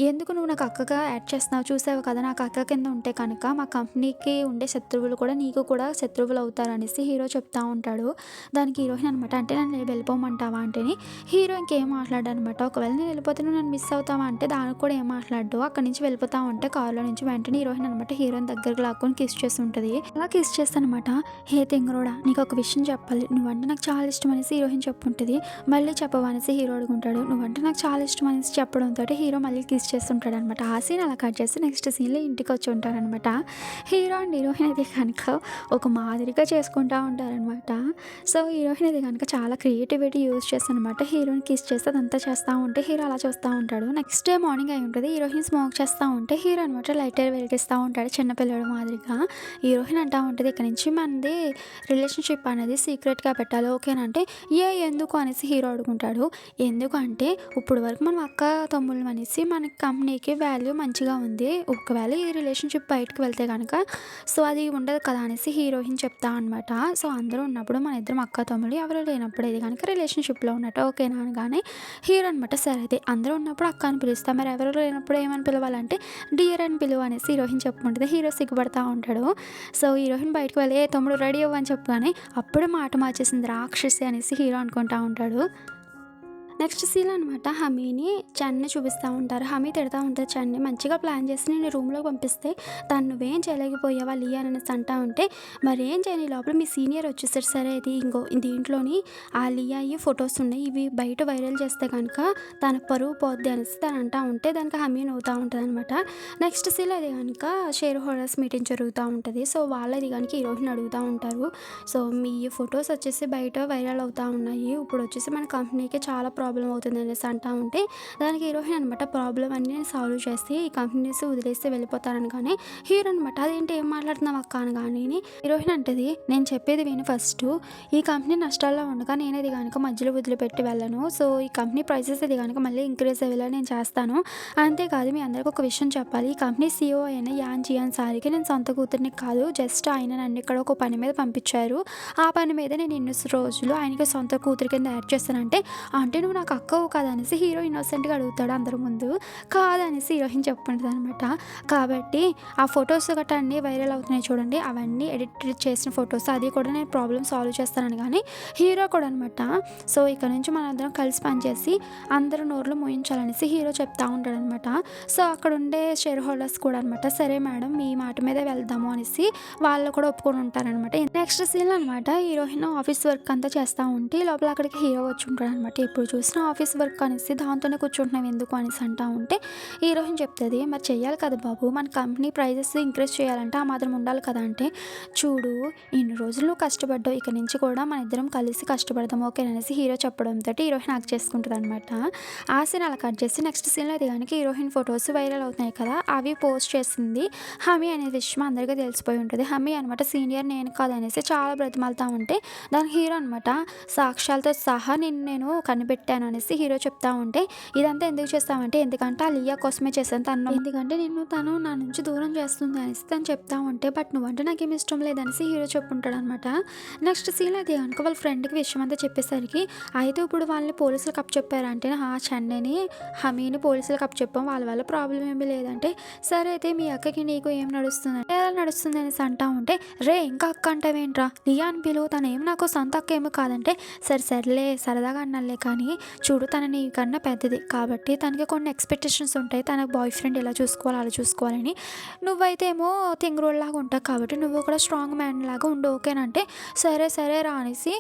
"ఎందుకు నువ్వు నాకు అక్కగా యాక్ట్ చేస్తున్నావు? చూసావు కదా నాకు అక్క కింద ఉంటే కనుక మా కంపెనీకి ఉండే శత్రువులు కూడా నీకు కూడా శత్రువులు అవుతారు" అనేసి హీరో చెప్తా ఉంటాడు. దానికి హీరోయిన్ అనమాట, "అంటే నన్ను వెళ్ళిపోమంటావా" అంటేని హీరో ఇంకేం మాట్లాడనమాట. "ఒకవేళ నేను వెళ్ళిపోతే నువ్వు నన్ను మిస్ అవుతావా" అంటే దానికి కూడా ఏం మాట్లాడడు. అక్కడి నుంచి వెళ్ళిపోతా ఉంటే కారులో నుంచి వెంటనే హీరోయిన్ అనమాట హీరోయిన్ దగ్గరికి లాక్కొని కిస్ చేసి ఉంటది. అలా కిస్ చేస్తానమాట. "హే తింగరోడా నీకు ఒక విషయం చెప్పాలి. నువ్వంటే నాకు చాలా ఇష్టం" అనేసి హీరోయిన్ చెప్పుంటది. "మళ్ళీ చెప్పవా" అనేసి హీరో అడుగుంటాడు. "నువ్వంటే నాకు చాలా ఇష్టం" అనేసి చెప్పడంతోటి హీరో మళ్ళీ కిస్ చేస్తుంటాడనమాట. ఆ సీన్ అలా కట్ చేసి నెక్స్ట్ సీన్‌లో ఇంటికొచ్చి ఉంటారనమాట. హీరో అండ్ హీరోయిన్ అయితే కనుక ఒక మాదిరిగా చేసుకుంటా ఉంటారనమాట. సో, హీరోయిన్ అయితే గనుక చాలా క్రియేటివిటీ యూజ్ చేస్తనమాట. హీరోని కిస్ చేసి అదంతా చేస్తా ఉంటే హీరో అలా చూస్తా ఉంటాడు. నెక్స్ట్ డే మార్నింగ్ అయి ఉంటది. హీరోయిన్ స్మోక్ చేస్తా ఉంటే హీరో అనమాట లైటర్ వెలిగిస్తా ఉంటాడు చిన్న పిల్లోడు మాదిరిగా. హీరోయిన్ అంటా ఉంటది, "ఇక్కడి నుంచి మనది రిలేషన్‌షిప్ అనేది సీక్రెట్‌గా పెట్టాలి ఓకేనా" అంటే, ఎందుకు" అనేసి హీరో అడుగుంటాడు. "ఎందుకంటే ఇప్పుడు వరకు మనం అక్క తమ్ముళ్ళం అనేసి మన కంపెనీకి వాల్యూ మంచిగా ఉంది. ఒకవేళ ఈ రిలేషన్‌షిప్ బయటకి వెళ్తే గనక సో, అది ఉండదు కదా" అనేసి హీరోయిన్ చెప్తా అనమాట. "సో, అందరూ ఉన్నప్పుడు మన ఇద్దరం అక్క తమ్ముళ్ళు, ఎవరు లేనప్పుడు ఇది గనక రిలేషన్‌షిప్‌లో ఉన్నట్టు ఓకేనా" అనగానే హీరో అనమాట, "సరే అయితే అందరూ ఉన్నప్పుడు అక్క అని పిలుస్తా. మరి ఎవరు లేనప్పుడు ఏమని పిలవాలంటే డియర్ అని పిలువు" అనేసి హీరోయిన్ చెప్పుకుంటది. హీరో సిగ్గుపడతా ఉంటాడు. సో, హీరోయిన్ బయటకి వెళ్ళి, "ఏ తమ్ముడు రెడీ అవ్వు" అని చెప్పగానే అప్పుడే మాట మార్చేసింది రాక్షసి అనేసి హీరో అనుకుంటా ఉంటాడు. నెక్స్ట్ సీన్ అనమాట హమీని చన్ని చూపిస్తూ ఉంటారు. హమీ తిడతా ఉంటది చన్ని, "మంచిగా ప్లాన్ చేసి నేను రూమ్‌లోకి పంపిస్తే తను నువ్వేం చేయలేకపోయావా లియా" అనేసి అంటా ఉంటే, "మరేం చేయను ఈ లోపల మీ సీనియర్ వచ్చేసాడు. సరే ఇది ఇంగో దీంట్లోని ఆ లియాయి ఫొటోస్ ఉన్నాయి. ఇవి బయట వైరల్ చేస్తే కనుక తన పరువు పోద్ది" అనేసి తను అంటా ఉంటే దానికి హమీ నవ్వుతా ఉంటదనమాట. నెక్స్ట్ సీన్‌లో అది గనుక షేర్ హోల్డర్స్ మీటింగ్ జరుగుతా ఉంటది. సో, వాళ్ళది గనుక హీరోయిన్‌ని అడుగుతా ఉంటారు. "సో, మీ ఫొటోస్ వచ్చేసి బయట వైరల్ అవుతా ఉన్నాయి. ఇప్పుడు వచ్చేసి మన కంపెనీకి చాలా ప్రాబ్లమ్ అవుతుంది" అనేసి అంటా ఉంటే దానికి హీరోయిన్ అనమాట, "ప్రాబ్లమ్ అన్నీ నేను సాల్వ్ చేసి ఈ కంపెనీస్ వదిలేసి వెళ్ళిపోతానగానే" హీరో అనమాట, "అదేంటి ఏం మాట్లాడుతున్నావు అక్క" అనగానే హీరోయిన్ అంటది, "నేను చెప్పేది విను ఫస్ట్. ఈ కంపెనీ నష్టాల్లో ఉండగా నేను ఇది కనుక మధ్యలో వదిలిపెట్టి వెళ్ళను. సో, ఈ కంపెనీ ప్రైసెస్ ఇది కనుక మళ్ళీ ఇంక్రీజ్ అయ్యేలా నేను చేస్తాను. అంతేకాదు మీ అందరికీ ఒక విషయం చెప్పాలి. ఈ కంపెనీ సీఈఓ అయిన యాన్ జియాన్ సార్‌కి నేను సొంత కూతురిని కాదు. జస్ట్ ఆయన నన్ను ఇక్కడ ఒక పని మీద పంపించారు. ఆ పని మీద నేను ఇన్ని రోజులు ఆయనకి సొంత కూతురి కింద యాక్ట్ చేస్తానంటే, అంటే నువ్వు నాకు అక్కవు కదా" అనేసి హీరో ఇన్నోసెంట్‌గా అడుగుతాడు అందరి ముందు. కాదనేసి హీరోయిన్ చెప్పుకుంటదనమాట. "కాబట్టి ఆ ఫొటోస్ గట్రా అన్నీ వైరల్ అవుతున్నాయి చూడండి, అవన్నీ ఎడిట్ చేసిన ఫొటోస్ అది కూడా నేను ప్రాబ్లమ్ సాల్వ్ చేస్తాననగానే" హీరో కూడా అనమాట, "సో, ఇక నుంచి మనందరం కలిసి పనిచేసి అందరూ నోర్లు మూయించాలనేసి" హీరో చెప్తా ఉంటాడనమాట. సో, అక్కడ ఉండే షేర్ హోల్డర్స్ కూడా అనమాట, "సరే మేడం మీ మాట మీదే వెళ్దాము" అనేసి వాళ్ళు కూడా ఒప్పుకొని ఉంటారనమాట. నెక్స్ట్ సీన్‌లో అనమాట హీరోయిన్ ఆఫీస్ వర్క్ అంతా చేస్తా ఉంటే లోపల అక్కడికి హీరో వచ్చి ఉంటాడనమాట. "ఎప్పుడు చూసినా ఆఫీస్ వర్క్ అనేసి దాంతోనే కూర్చుంటున్నావు ఎందుకు" అనేసి అంటా ఉంటే హీరోయిన్ చెప్తది, "మరి చెయ్యాలి కదా బాబు, మన కంపెనీ ప్రైజెస్ ఇంక్రీజ్ చేయాలంటే ఆ మాత్రం ఉండాలి కదా" అంటే, "చూడు ఇన్ని రోజులు నువ్వు కష్టపడ్డావు, ఇక నుంచి కూడా మన ఇద్దరం కలిసి కష్టపడదాం ఓకేనా" అనేసి హీరో చెప్పడంతో హీరోయిన్ యాక్ట్ చేసుకుంటదనమాట. ఆ సీన్ అలా కట్ చేసి నెక్స్ట్ సీన్‌లో అది గనుక హీరోయిన్ ఫొటోస్ వైరల్ అవుతున్నాయి కదా, అవి పోస్ట్ చేసింది హమీ అనే విషయం అందరికీ తెలిసిపోయి ఉంటది. హమీ అనమాట సీనియర్ నేను కాదనేసి చాలా బ్రతిమాలుతా ఉంటే దానికి హీరో అనమాట, "సాక్ష్యాలతో సహా నిన్ను నేను కనిపెట్టాను ఉంటాను అనేసి హీరో చెప్తా ఉంటే, ఇదంతా ఎందుకు చేస్తావంటే, ఎందుకంటే ఆ లియా కోసమే చేశాను. ఎందుకంటే తను నా నుంచి దూరం చేస్తుంది అనేసి తను చెప్తా ఉంటే, బట్ నువ్వంటే నాకేమి ఇష్టం లేదనేసి హీరో చెప్పుంటాడనమాట. నెక్స్ట్ సీన్ అది కనుక వాళ్ళ ఫ్రెండ్‌కి విషయం అంతా చెప్పేసరికి, అయితే ఇప్పుడు వాళ్ళని పోలీసులకి అప్పచెప్పారంటే, చెన్నైని, హమీని పోలీసులకి అప్పచెప్పాం. వాళ్ళ వల్ల ప్రాబ్లమ్ ఏమీ లేదంటే, సరే అయితే మీ అక్కకి నీకు ఏం నడుస్తుందంటే, ఎలా నడుస్తుంది అనేసి అంటా ఉంటే, ఇంకా అక్క అంటావేంట్రా, లియా అని పిలువు, తనేం నాకు సొంత అక్క ఏమో కాదంటే, సర్లే సరదాగా అన్నానులే కానీ చూడు, తను నీకన్నా పెద్దది కాబట్టి తనకి కొన్ని ఎక్స్పెక్టేషన్స్ ఉంటాయి. తన బాయ్ ఫ్రెండ్ ఇలా చూసుకోవాలి, అలా చూసుకోవాలని. నువ్వైతే ఏమో తింగరోళ్ళలాగా ఉంటావు కాబట్టి నువ్వు కూడా స్ట్రాంగ్ మ్యాన్ లాగా ఉండు, ఓకేనంటే, సరే రా అనేసి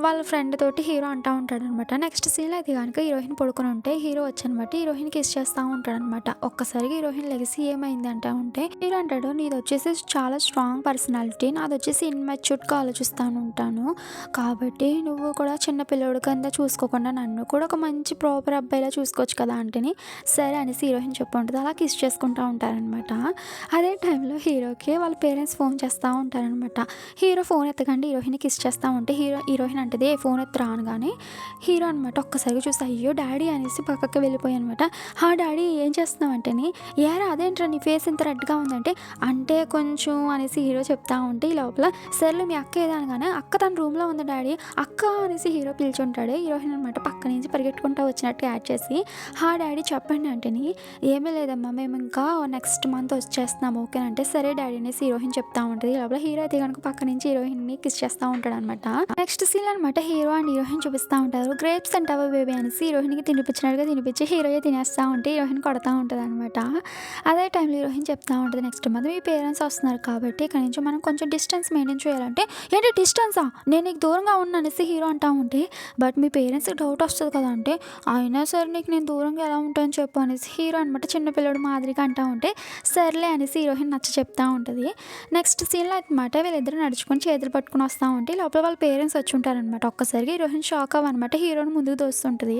వాళ్ళ ఫ్రెండ్ తోటి హీరో అంటా ఉంటాడనమాట. నెక్స్ట్ సీన్లో అది కనుక హీరోయిన్ పడుకొని ఉంటే, హీరో వచ్చనమాట హీరోయిన్ కిస్ చేస్తూ ఉంటాడనమాట. ఒక్కసారిగా హీరోయిన్ లెగిసి ఏమైంది అంటా ఉంటే, హీరో అంటాడు, నీది వచ్చేసి చాలా స్ట్రాంగ్ పర్సనాలిటీ, నాది వచ్చేసి ఇన్మెచ్యూర్డ్గా ఆలోచిస్తాను ఉంటాను కాబట్టి నువ్వు కూడా చిన్న పిల్లోడు కింద చూసుకోకుండా నన్ను కూడా ఒక మంచి ప్రాపర్ అబ్బాయిలా చూసుకోవచ్చు కదా అంటేని, సరే అనేసి హీరోయిన్ చెప్పి ఉంటుంది. అలా కిస్ చేసుకుంటూ ఉంటారనమాట. అదే టైంలో హీరోకి వాళ్ళ పేరెంట్స్ ఫోన్ చేస్తూ ఉంటారనమాట. హీరో ఫోన్ ఎత్తకండి హీరోయిన్ కిస్ చేస్తూ ఉంటే, హీరోయిన్ అంటది ఫోన్ ఎత్తురా అనగానే, హీరో అనమాట ఒక్కసారిగా చూస్తే, అయ్యో డాడీ అనేసి పక్కకి వెళ్ళిపోయి అనమాట. డాడీ ఏం చేస్తున్నావు అంటేని, ఏరా అదేంట్రా నీ ఫేస్ ఇంత రెడ్గా ఉందంటే, అంటే కొంచెం అనేసి హీరో చెప్తా ఉంటే, ఈ లోపల సర్లే మీ అక్క ఏదో అనగానే, అక్క తన రూమ్లో ఉంది డాడీ, అక్క అనేసి హీరో పిలిచుంటాడు. హీరోయిన్ అనమాట పక్క నుంచి పరిగెట్టుకుంటూ వచ్చినట్టు యాడ్ చేసి, డాడీ చెప్పండి అంటేని, ఏమీ లేదమ్మా మేము ఇంకా నెక్స్ట్ మంత్ వచ్చేస్తున్నాము ఓకేనంటే, సరే డాడీ అనేసి హీరోయిన్ చెప్తా ఉంటుంది. లోపల హీరో అయితే కనుక పక్క నుంచి హీరోయిన్ని కిస్ చేస్తూ ఉంటాడు అనమాట. నెక్స్ట్ సీన్ అనమాట హీరో అండ్ హీరోయిన్ చూపిస్తూ ఉంటారు. గ్రేప్స్ అంటావా బేబీ అనేసి హీరోయిన్కి తినిపించినట్టుగా తినిపించి హీరోయే తినేస్తూ ఉంటే హీరోయిన్ కొడతా ఉంటుంది అనమాట. అదే టైంలో హీరోయిన్ చెప్తా ఉంటుంది, నెక్స్ట్ మంత్ మీ పేరెంట్స్ వస్తున్నారు కాబట్టి ఇక్కడ నుంచి మనం కొంచెం డిస్టెన్స్ మెయింటైన్ చేయాలంటే, ఏంటి డిస్టెన్సా, నేను నీకు దూరంగా ఉన్నా అనేసి హీరో అంటా ఉంటే, బట్ మీ పేరెంట్స్కి డౌట్ వస్తుంది కదా అంటే, అయినా సరే నీకు నేను దూరంగా ఎలా ఉంటాను చెప్పు అనేసి హీరో అనమాట చిన్నపిల్లడు మాదిరిగా అంటా ఉంటే, సర్లే అనేసి హీరోయిన్ నచ్చ చెప్తా ఉంటుంది. నెక్స్ట్ సీన్లో అనమాట వీళ్ళిద్దరు నడుచుకొని చేతులు పట్టుకుని వస్తూ ఉంటే, లోపల వాళ్ళ పేరెంట్స్ వచ్చి ఉంటారనమాట. ఒక్కసారిగా హీరోయిన్ షాక్ అవ్వనమాట, హీరోని ముందుకు దోస్తుంటుంది.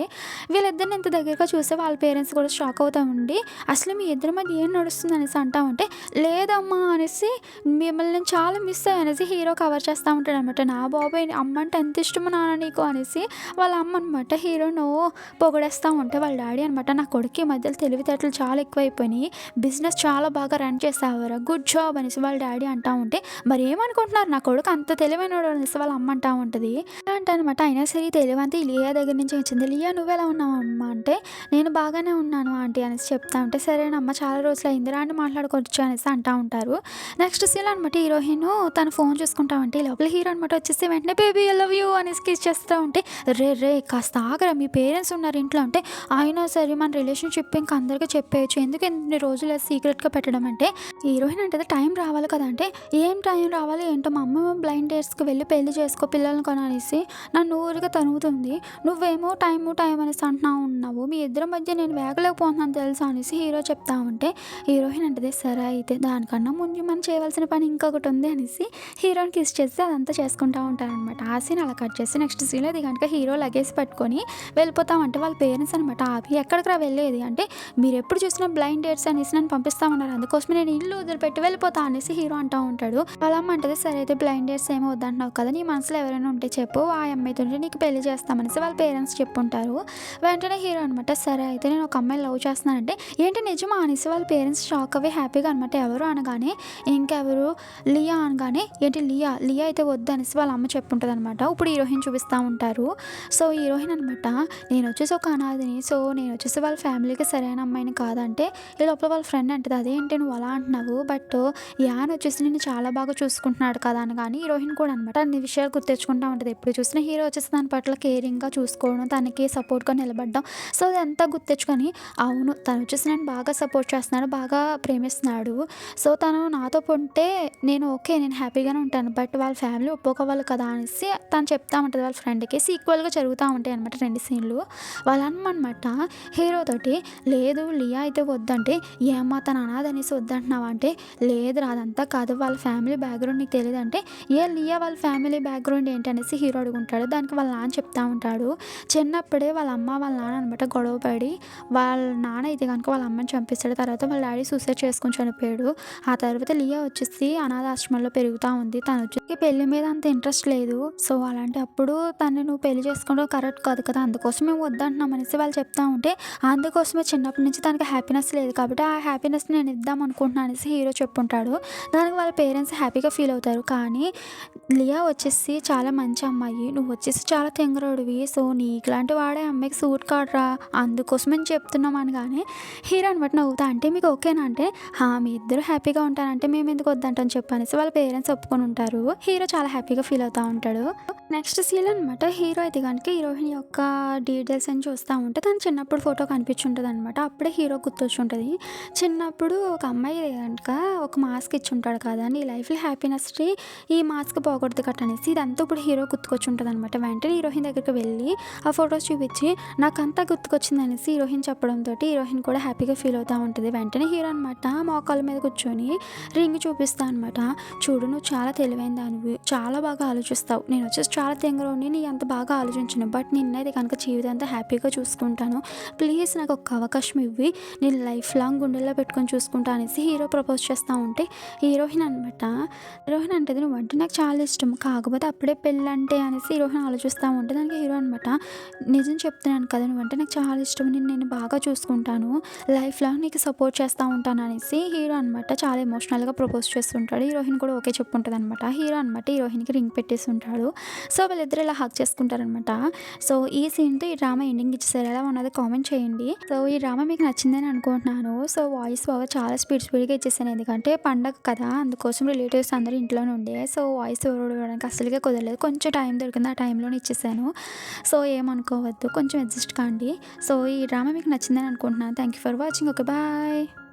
వీళ్ళిద్దరిని ఇంత దగ్గరగా చూస్తే వాళ్ళ పేరెంట్స్ కూడా షాక్ అవుతూ ఉండి, అసలు మీ ఇద్దరి మధ్య ఏం నడుస్తుంది అనేసి అంటా ఉంటే, లేదమ్మా అనేసి మిమ్మల్ని నేను చాలా మిస్ అయ్యా అనేసి హీరో కవర్ చేస్తూ ఉంటాడు అనమాట. నా బాబాయ్ అమ్మ అంటే ఎంత ఇష్టమో నాన్న నీకు అనేసి వాళ్ళ అమ్మ అనమాట హీరోను పొగడేస్తూ ఉంటే, వాళ్ళ డాడీ అనమాట, నా కొడుకు ఈ మధ్యలో తెలివితేటలు చాలా ఎక్కువైపోయినాయి, బిజినెస్ చాలా బాగా రన్ చేసేవారు, గుడ్ జాబ్ అనేసి వాళ్ళ డాడీ అంటా ఉంటే, మరి ఏమనుకుంటున్నారు నా కొడుకు అంత తెలివైనడు అనేసి వాళ్ళ అమ్మ అంటా ఉంటుంది. అంటే అనమాట, అయినా సరే ఈ తెలివంతా లియా దగ్గర నుంచి వచ్చింది. లియా నువ్వెలా ఉన్నావు అమ్మ అంటే, నేను బాగానే ఉన్నాను ఆంటీ అనేసి చెప్తా ఉంటే, సరేనమ్మ చాలా రోజులు అయింది రా అని మాట్లాడుకోవచ్చు అనేసి అంటా ఉంటారు. నెక్స్ట్ సీన్ అనమాట హీరోయిన్ తను ఫోన్ చూసుకుంటా ఉంటే, లోపల హీరో అనమాట వచ్చేసి వెంటనే బేబీ ఐ లవ్ యూ అనేసి కిస్ చేస్తూ ఉంటే, రే కాస్త ఆగరా, మీ పేరెంట్స్ ఉన్నారు ఇంట్లో అంటే, అయినా సరే మన రిలేషన్షిప్ ఇంకా అందరికీ చెప్పేయచ్చు, ఎందుకు ఇన్ని రోజులు సీక్రెట్గా పెట్టడం అంటే, హీరోయిన్ అంటే టైం రావాలి కదా అంటే, ఏం టైం రావాలి ఏంటో, మా అమ్మ బ్లైండ్ డేట్స్కి వెళ్ళి పెళ్లి చేసుకో పిల్లల్ని కొనేసి నన్ను ఊరిగా తనుగుతుంది, నువ్వేమో టైం అనేసి అంటున్నావు, మీ ఇద్దరి మధ్య నేను వేగలేకపోతున్నాను తెలుసా అనేసి హీరో చెప్తా ఉంటే, హీరోయిన్ అంటే సరే అయితే దానికన్నా ముందు మనం చేయవలసిన పని ఇంకొకటి ఉంది అనేసి హీరోని కిస్ చేసి అదంతా చేసుకుంటూ ఉంటారనమాట. ఆ సీన్ అలా కట్ చేసి నెక్స్ట్ సీన్లో ఇది కనుక హీరో లగేజ్ పట్టుకొని వెళ్ళిపోతామంటే, వాళ్ళ పేరెంట్స్ అనమాట ఆపి, ఎక్కడికి రా వెళ్ళేది అంటే, మీరు ఎప్పుడు చూసినా బ్లైండ్ డేట్స్ అనేసి నన్ను పంపిస్తామన్నారు, అందుకోసమే నేను ఇల్లు వదిలిపెట్టి వెళ్ళిపోతా అనేసి హీరో అంటూ ఉంటాడు. వాళ్ళ అమ్మ అంటది, సరే అయితే బ్లైండ్ డేట్స్ ఏమో వద్దంటున్నావు కదా, నీ మనసులో ఎవరైనా ఉంటే చెప్పు, ఆ అమ్మాయితో నీకు పెళ్లి చేస్తామనేసి వాళ్ళ పేరెంట్స్ చెప్పుంటారు. వెంటనే హీరో అనమాట, సరే అయితే నేను ఒక అమ్మాయిని లవ్ చేస్తున్నానంటే, ఏంటి నిజమా అనేసి వాళ్ళ పేరెంట్స్ షాక్ అవ్వి హ్యాపీగా అనమాట. ఎవరు అనగానే, ఇంకెవరు లియా అనగానే, ఏంటి లియా అయితే వద్దు అనేసి వాళ్ళ అమ్మ చెప్పుంటుంది అనమాట. ఇప్పుడు హీరోయిన్ చూపిస్తూ ఉంటారు. సో హీరోయిన్ అనమాట, నేను వచ్చేసి ఒక అనాథిని, సో నేను వచ్చేసి వాళ్ళ ఫ్యామిలీకి సరైన అమ్మాయిని కాదంటే, ఈ లోపల వాళ్ళ ఫ్రెండ్ అంటది, అదేంటి నువ్వు అలా అంటున్నావు, బట్ యాన్ వచ్చేసి నేను చాలా బాగా చూసుకుంటున్నాడు కదా అని. కానీ హీరోయిన్ కూడా అనమాట అన్ని విషయాలు గుర్తెచ్చుకుంటూ ఉంటుంది. ఎప్పుడు చూసినా హీరో వచ్చేసి దాని పట్ల కేరింగ్గా చూసుకోవడం, తనకి సపోర్ట్గా నిలబడడం, సో అదంతా గుర్తెచ్చుకొని, అవును తను వచ్చేసి నేను బాగా సపోర్ట్ చేస్తున్నాడు, బాగా ప్రేమిస్తున్నాడు, సో తను నాతో ఉంటే నేను హ్యాపీగానే ఉంటాను, బట్ వాళ్ళ ఫ్యామిలీ ఒప్పుకోవాలి కదా అనేసి తను చెప్తా ఉంటుంది వాళ్ళ ఫ్రెండ్కి. ఈక్వల్గా జరుగుతూ ఉంటాయి అనమాట రెండు సీన్లు. వాళ్ళ అమ్మ అనమాట హీరో తోటి, లేదు లియా అయితే వద్దంటే, ఏమ్మా తన అనాథ అనేసి వద్దంటున్నావా అంటే, లేదు అదంతా కాదు, వాళ్ళ ఫ్యామిలీ బ్యాక్గ్రౌండ్ నీకు తెలియదు అంటే, లియా వాళ్ళ ఫ్యామిలీ బ్యాక్గ్రౌండ్ ఏంటనేసి హీరో అడుగుంటాడు. దానికి వాళ్ళ నాన్న చెప్తా ఉంటాడు, చిన్నప్పుడే వాళ్ళ అమ్మ వాళ్ళ నాన్న అనమాట గొడవపడి వాళ్ళ నాన్న అయితే కనుక వాళ్ళ అమ్మని చంపిస్తాడు, తర్వాత వాళ్ళ డాడీ సూసైడ్ చేసుకొని చనిపోయాడు. ఆ తర్వాత లియా వచ్చేసి అనాథాశ్రమంలో పెరుగుతూ ఉంది, తను వచ్చి పెళ్లి మీద అంత ఇంట్రెస్ట్ లేదు, సో అలాంటి అప్పుడు తను నువ్వు పెళ్లి చేసుకోవడం కరెక్ట్ కాదు కదా కదా! అందుకోసం మేము వద్దంటున్నాం అనేసి వాళ్ళు చెప్తా ఉంటే, అందుకోసమే చిన్నప్పటి నుంచి తనకి హ్యాపీనెస్ లేదు కాబట్టి, ఆ హ్యాపీనెస్‌ని నేను ఇద్దాం అనుకుంటున్నా అనేసి హీరో చెప్పుంటాడు. దానికి వాళ్ళ పేరెంట్స్ హ్యాపీగా ఫీల్ అవుతారు. కానీ లియా వచ్చేసి చాలా మంచి అమ్మాయి. నువ్వొచ్చేసి చాలా తింగరోడివి. సో, నీకులాంటి వాడే అమ్మాయికి సూట్ కాడురా. అందుకోసమని చెప్తున్నాం అనగానే హీరో అనమాట నవ్వుతా అంటే, "మీకు ఓకేనా?" అంటే, "హా! మీ ఇద్దరు హ్యాపీగా ఉంటానంటే మేమెందుకు వద్దంటాం చెప్పు" అనేసి వాళ్ళ పేరెంట్స్ ఒప్పుకొని ఉంటారు. హీరో చాలా హ్యాపీగా ఫీల్ అవుతా ఉంటాడు. నెక్స్ట్ సీన్ అనమాట హీరో అయితే గనుక హీరోయిన్ యొక్క డీటెయిల్స్ అని చూస్తా ఉంటే తను చిన్నప్పుడు ఫోటో కనిపించుంటదనమాట. అప్పుడే హీరోకి గుర్తొచ్చుంటది. చిన్నప్పుడు ఒక అమ్మాయి గనుక ఒక మాస్క్ ఇచ్చుంటాడు కదా! నీ లైఫ్‌లో హ్యాపీనెస్‌ని ఈ మాస్క్ పోగొడదు కట్ అనేసి ఇదంతా ఇప్పుడు హీరో గుర్తుకొచ్చుంటదనమాట. వెంటనే హీరోయిన్ దగ్గరికి వెళ్ళి ఆ ఫోటోస్ చూపించి నాకంతా గుర్తుకొచ్చిందనేసి హీరోయిన్ చెప్పడంతోటి హీరోయిన్ కూడా హ్యాపీగా ఫీల్ అవుతా ఉంటది. వెంటనే హీరో అనమాట మోకాళ్ళ మీద కూర్చొని రింగ్ చూపిస్తా అనమాట. చూడు నువ్వు చాలా తెలివైన దానివి. చాలా బాగా ఆలోచిస్తావు. నేనొచ్చేసి చాలా తింగరోడిని. నీ అంత బాగా ఆలోచించను. బట్ నిన్నైతే కనుక జీవితాంతం హ్యాపీగా చూసుకుంటాను. ప్లీజ్ నాకు ఒక్క అవకాశం ఇవ్వి. నేను లైఫ్ లాంగ్ గుండెల్లో పెట్టుకొని చూసుకుంటా అనేసి హీరో ప్రపోజ్ చేస్తా ఉంటే హీరోయిన్ అనమాట హీరోయిన్ అంటది నువ్వంటే నాకు చాలా ఇష్టం. కాకపోతే అప్పుడే పెళ్ళంటే అనేసి హీరోయిన్ ఆలోచిస్తా ఉంటే దానికి హీరో అనమాట నిజం చెప్తున్నాను కదా! నువ్వంటే నాకు చాలా ఇష్టం. నేను బాగా చూసుకుంటాను. లైఫ్ లాంగ్ నీకు సపోర్ట్ చేస్తా ఉంటాను అనేసి హీరో అనమాట చాలా ఎమోషనల్‌గా ప్రపోజ్ చేస్తుంటాడు. హీరోయిన్ కూడా ఓకే చెప్పుంటదనమాట. హీరో అనమాట హీరోయిన్‌కి రింగ్ పెట్టేసి ఉంటాడు. సో, వాళ్ళిద్దరు ఇలా హగ్ చేసుకుంటారనమాట. సో, ఈ సీన్‌తో ఈ డ్రామా ఎండింగ్ ఇచ్చేసారు. ఎలా ఉన్నది కామెంట్ చేయండి. సో, ఈ డ్రామా మీకు నచ్చిందని అనుకుంటున్నాను. సో, వాయిస్ ఓవర్ చాలా స్పీడ్‌గా ఇచ్చేసాను. ఎందుకంటే పండగ కదా! అందుకోసం రిలేటివ్స్ అందరూ ఇంట్లోనే ఉండే. సో, వాయిస్ ఓవర్ ఇవ్వడానికి అస్సలుకే కుదరలేదు. కొంచెం టైం దొరికింది. ఆ టైంలోనే ఇచ్చేసాను. సో, ఏమనుకోవద్దు. కొంచెం అడ్జస్ట్ కాండి. సో, ఈ డ్రామా మీకు నచ్చిందని అనుకుంటున్నాను. Thank you for watching. Okay. Bye.